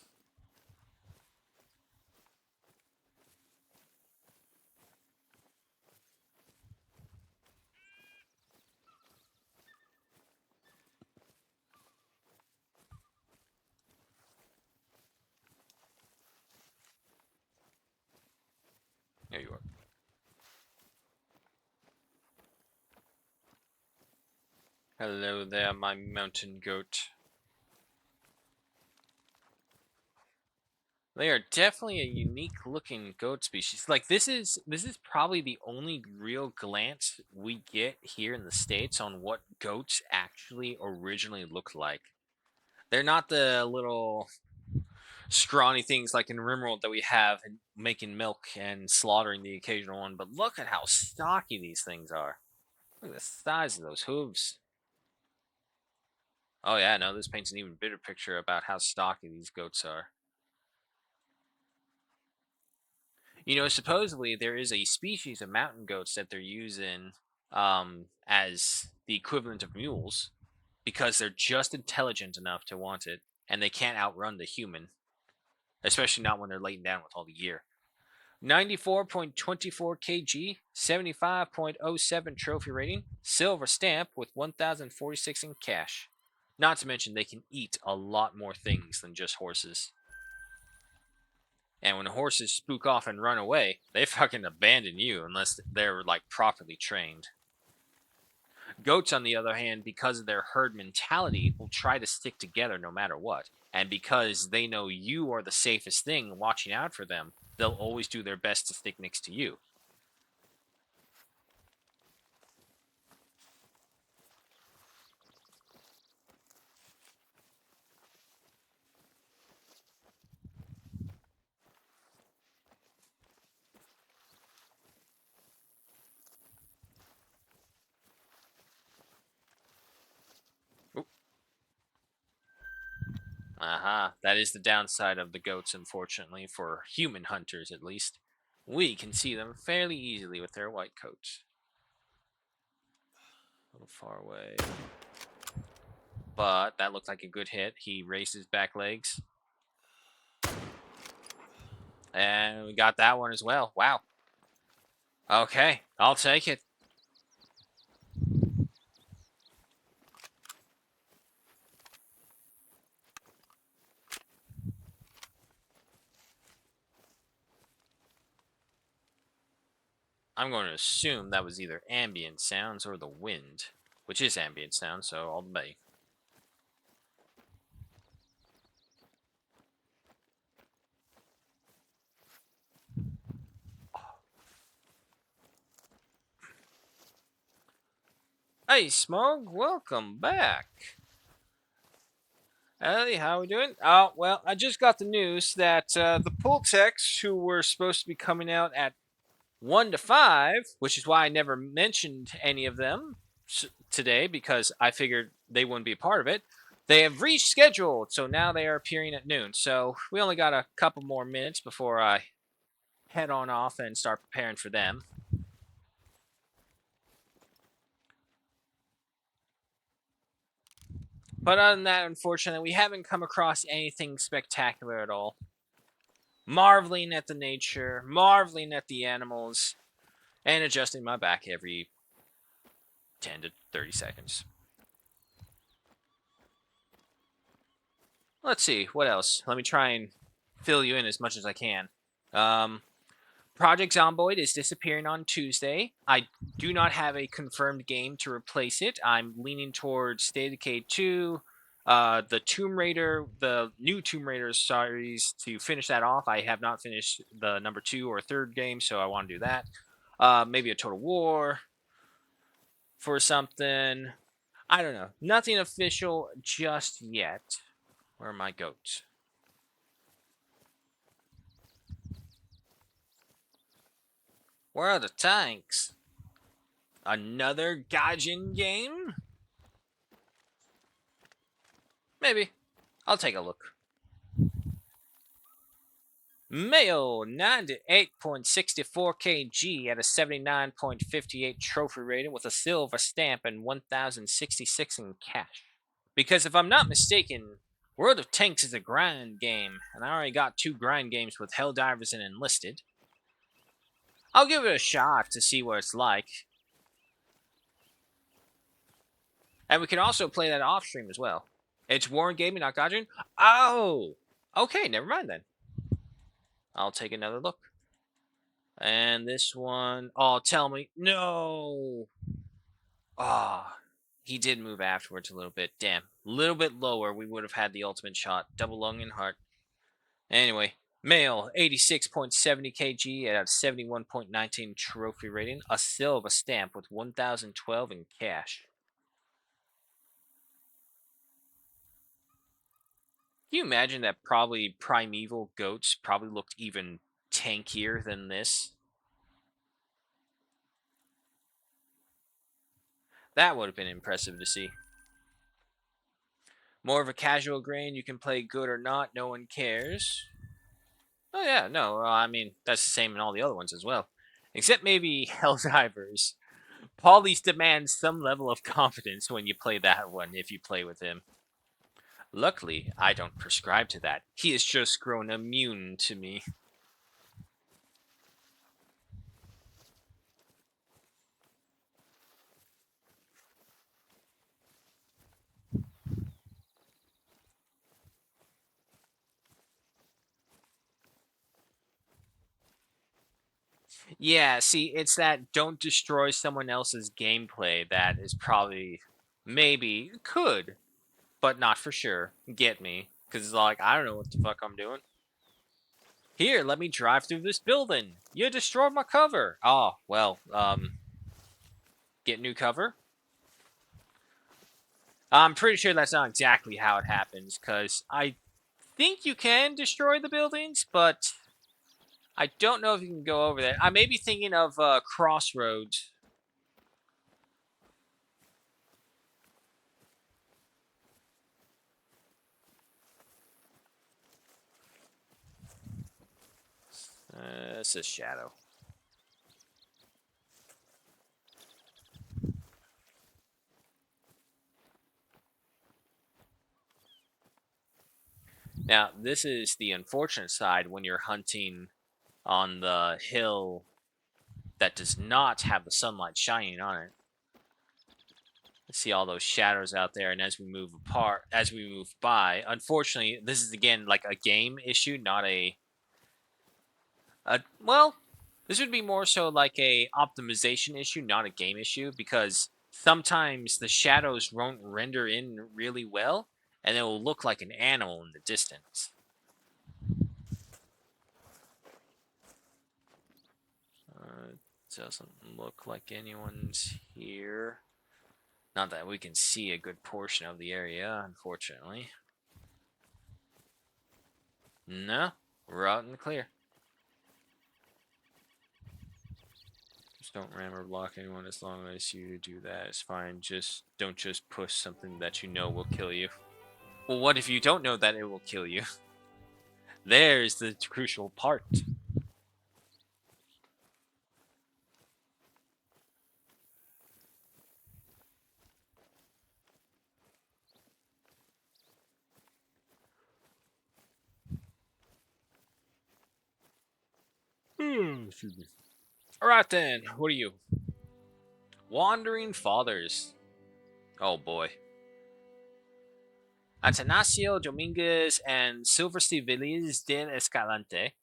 There you are. Hello there, my mountain goat. They are definitely a unique looking goat species. Like this is probably the only real glance we get here in the States on what goats actually originally look like. They're not the little scrawny things like in Rimworld that we have making milk and slaughtering the occasional one, but look at how stocky these things are. Look at the size of those hooves. Oh yeah, no, this paints an even better picture about how stocky these goats are. You know, supposedly there is a species of mountain goats that they're using as the equivalent of mules because they're just intelligent enough to want it, and they can't outrun the human, especially not when they're laden down with all the gear. 94.24 kg, 75.07 trophy rating, silver stamp with 1,046 in cash. Not to mention they can eat a lot more things than just horses. And when horses spook off and run away, they fucking abandon you unless they're like properly trained. Goats, on the other hand, because of their herd mentality, will try to stick together no matter what. And because they know you are the safest thing watching out for them, they'll always do their best to stick next to you. Aha, that is the downside of the goats, unfortunately, for human hunters at least. We can see them fairly easily with their white coats. A little far away. But that looked like a good hit. He raised his back legs. And we got that one as well. Wow. Okay, I'll take it. I'm going to assume that was either ambient sounds or the wind, which is ambient sound, so I'll obey. Hey, Smog, welcome back. Hey, how we doing? Oh, well, I just got the news that the pool techs who were supposed to be coming out at 1 to 5, which is why I never mentioned any of them today because I figured they wouldn't be a part of it. They have rescheduled, so now they are appearing at noon. So we only got a couple more minutes before I head on off and start preparing for them. But other than that, unfortunately, we haven't come across anything spectacular at all. Marveling at the nature, marveling at the animals, and adjusting my back every 10 to 30 seconds. Let's see, what else? Let me try and fill you in as much as I can. Project Zomboid is disappearing on Tuesday. I do not have a confirmed game to replace it. I'm leaning towards State of Decay 2, the Tomb Raider, the new Tomb Raider series to finish that off. I have not finished the number 2 or 3rd game, so I want to do that. Maybe a Total War for something. I don't know. Nothing official just yet. Where are my goats? Where are the tanks? Another Gaijin game? Maybe. I'll take a look. Mayo 98.64 kg at a 79.58 trophy rating with a silver stamp and 1,066 in cash. Because if I'm not mistaken, World of Tanks is a grind game, and I already got 2 grind games with Helldivers and Enlisted. I'll give it a shot to see what it's like. And we can also play that off stream as well. It's Warren Gaming, not Gaijin. Oh! Okay, never mind then. I'll take another look. And this one, oh, tell me, no! Ah, oh, he did move afterwards a little bit. Damn, a little bit lower, we would have had the ultimate shot. Double lung and heart. Anyway, male, 86.70 kg at a 71.19 trophy rating. A silver stamp with 1,012 in cash. Can you imagine that probably primeval goats probably looked even tankier than this? That would have been impressive to see. More of a casual grain, you can play good or not, no one cares. Oh yeah, no, I mean, that's the same in all the other ones as well. Except maybe Helldivers. Paulies demands some level of confidence when you play that one, if you play with him. Luckily, I don't prescribe to that. He has just grown immune to me. Yeah, see, it's that don't destroy someone else's gameplay that is probably, maybe, could, but not for sure, get me. Because it's like, I don't know what the fuck I'm doing. Here, let me drive through this building. You destroyed my cover. Oh, well, get new cover? I'm pretty sure that's not exactly how it happens, because I think you can destroy the buildings, but I don't know if you can go over there. I may be thinking of Crossroads. It's a shadow. Now, this is the unfortunate side when you're hunting on the hill that does not have the sunlight shining on it. See all those shadows out there, and as we move by, unfortunately, this is again like a game issue, not well, this would be more so like a optimization issue, not a game issue, because sometimes the shadows won't render in really well, and it will look like an animal in the distance. Doesn't look like anyone's here. Not that we can see a good portion of the area, unfortunately. No, we're out in the clear. Just don't ram or block anyone as long as you do that. It's fine. Don't just push something that you know will kill you. Well, what if you don't know that it will kill you? There's the crucial part. Excuse me. Alright then, what are you? Wandering Fathers. Oh boy. Atanasio Dominguez and Silvestre Velez del Escalante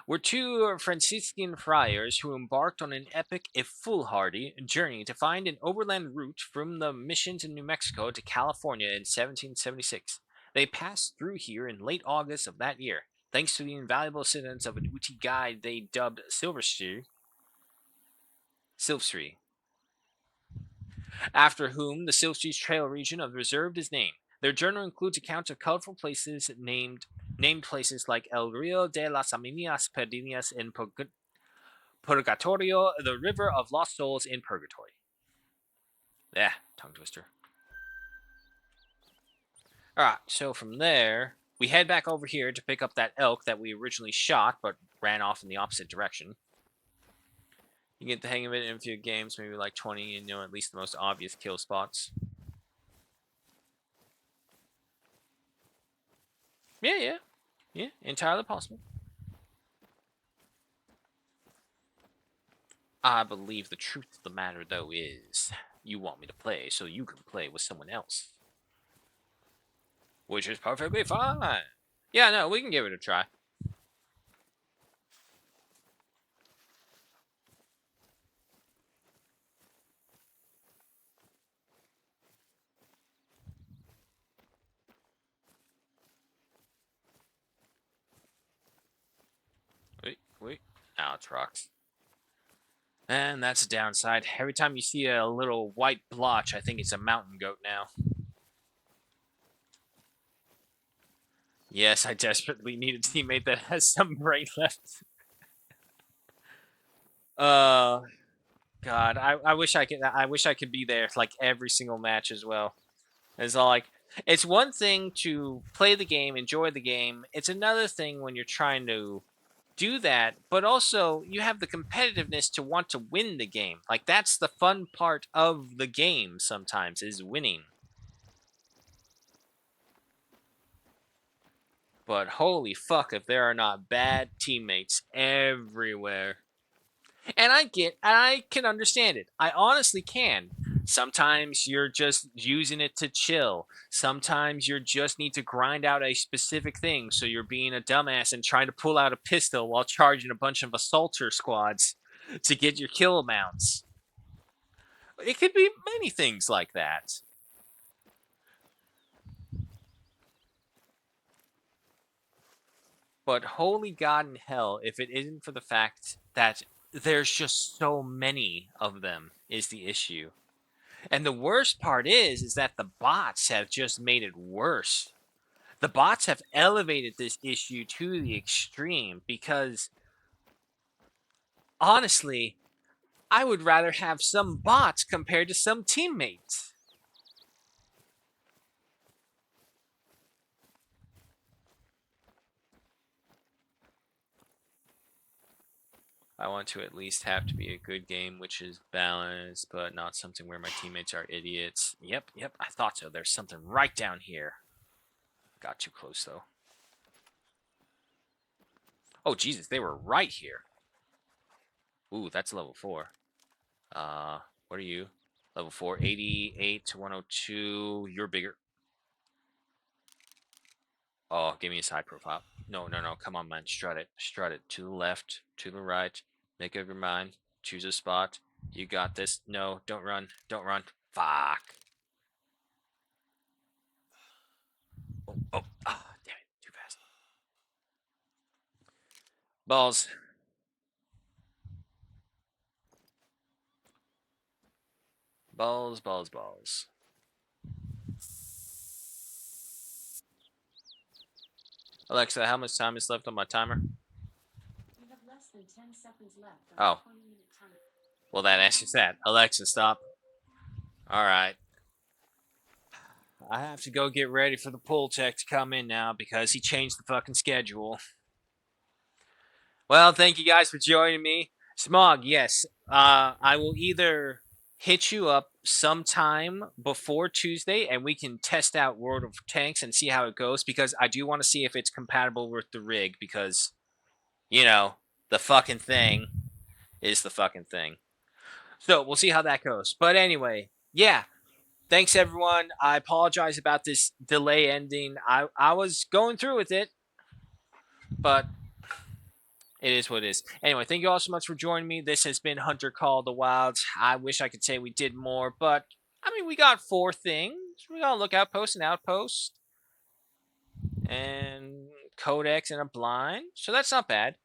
were two Franciscan friars who embarked on an epic, if foolhardy, journey to find an overland route from the missions in New Mexico to California in 1776. They passed through here in late August of that year, thanks to the invaluable assistance of an Uti guide they dubbed Silvestre, after whom the Silvestre Trail region of the reserve is named. Their journal includes accounts of colorful places named places like El Rio de las Aminas Perdidas in Purgatorio, the River of Lost Souls in Purgatory. Yeah, tongue twister. Alright, so from there, we head back over here to pick up that elk that we originally shot, but ran off in the opposite direction. You get the hang of it in a few games, maybe like 20, and know at least the most obvious kill spots. Yeah, entirely possible. I believe the truth of the matter, though, is you want me to play so you can play with someone else. Which is perfectly fine. Yeah, no, we can give it a try. Wait. Now it's rocks. And that's a downside. Every time you see a little white blotch, I think it's a mountain goat now. Yes, I desperately need a teammate that has some brain left. God, I wish I could be there like every single match as well. It's all like, it's one thing to play the game, enjoy the game. It's another thing when you're trying to do that, but also you have the competitiveness to want to win the game. Like that's the fun part of the game sometimes is winning. But holy fuck if there are not bad teammates everywhere. And I can understand it. I honestly can. Sometimes you're just using it to chill. Sometimes you just need to grind out a specific thing. So you're being a dumbass and trying to pull out a pistol while charging a bunch of assaulter squads to get your kill amounts. It could be many things like that. But holy God in hell, if it isn't for the fact that there's just so many of them, is the issue. And the worst part is that the bots have just made it worse. The bots have elevated this issue to the extreme because honestly, I would rather have some bots compared to some teammates. I want to at least have to be a good game which is balanced, but not something where my teammates are idiots. Yep, I thought so. There's something right down here. Got too close though. Oh Jesus, they were right here. Ooh, that's level 4. What are you? Level 4, 88 to 102. You're bigger. Oh, give me a side profile. No. Come on, man. Strut it. Strut it. To the left, to the right. Make up your mind. Choose a spot. You got this. No, don't run. Don't run. Fuck. Oh. Ah, damn it. Too fast. Balls. Balls. Alexa, how much time is left on my timer? You have less than 10 seconds left. Oh. 20-minute timer. Well, that answers that. Alexa, stop. Alright. I have to go get ready for the pull tech to come in now because he changed the fucking schedule. Well, thank you guys for joining me. Smog, yes. I will either hit you up sometime before Tuesday and we can test out World of Tanks and see how it goes because I do want to see if it's compatible with the rig because, the fucking thing is the fucking thing. So we'll see how that goes. But anyway, yeah. Thanks everyone. I apologize about this delay ending. I was going through with it, but it is what it is. Anyway, thank you all so much for joining me. This has been Hunter Call of the Wilds. I wish I could say we did more, but I mean, we got 4 things. We got a lookout post, an outpost, and codex and a blind. So that's not bad.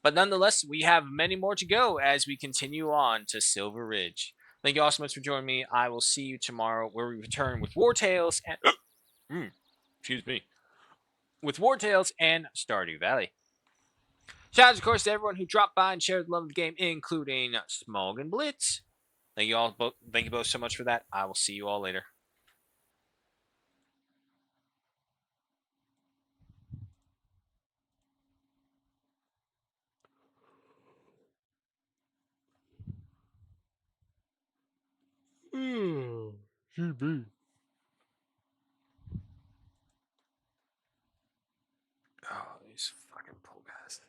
But nonetheless, we have many more to go as we continue on to Silver Ridge. Thank you all so much for joining me. I will see you tomorrow where we return with War Tales and excuse me. With War Tales and Stardew Valley. Shout out, of course, to everyone who dropped by and shared the love of the game, including Smog and Blitz. Thank you both so much for that. I will see you all later. GB. Oh, these fucking poor guys.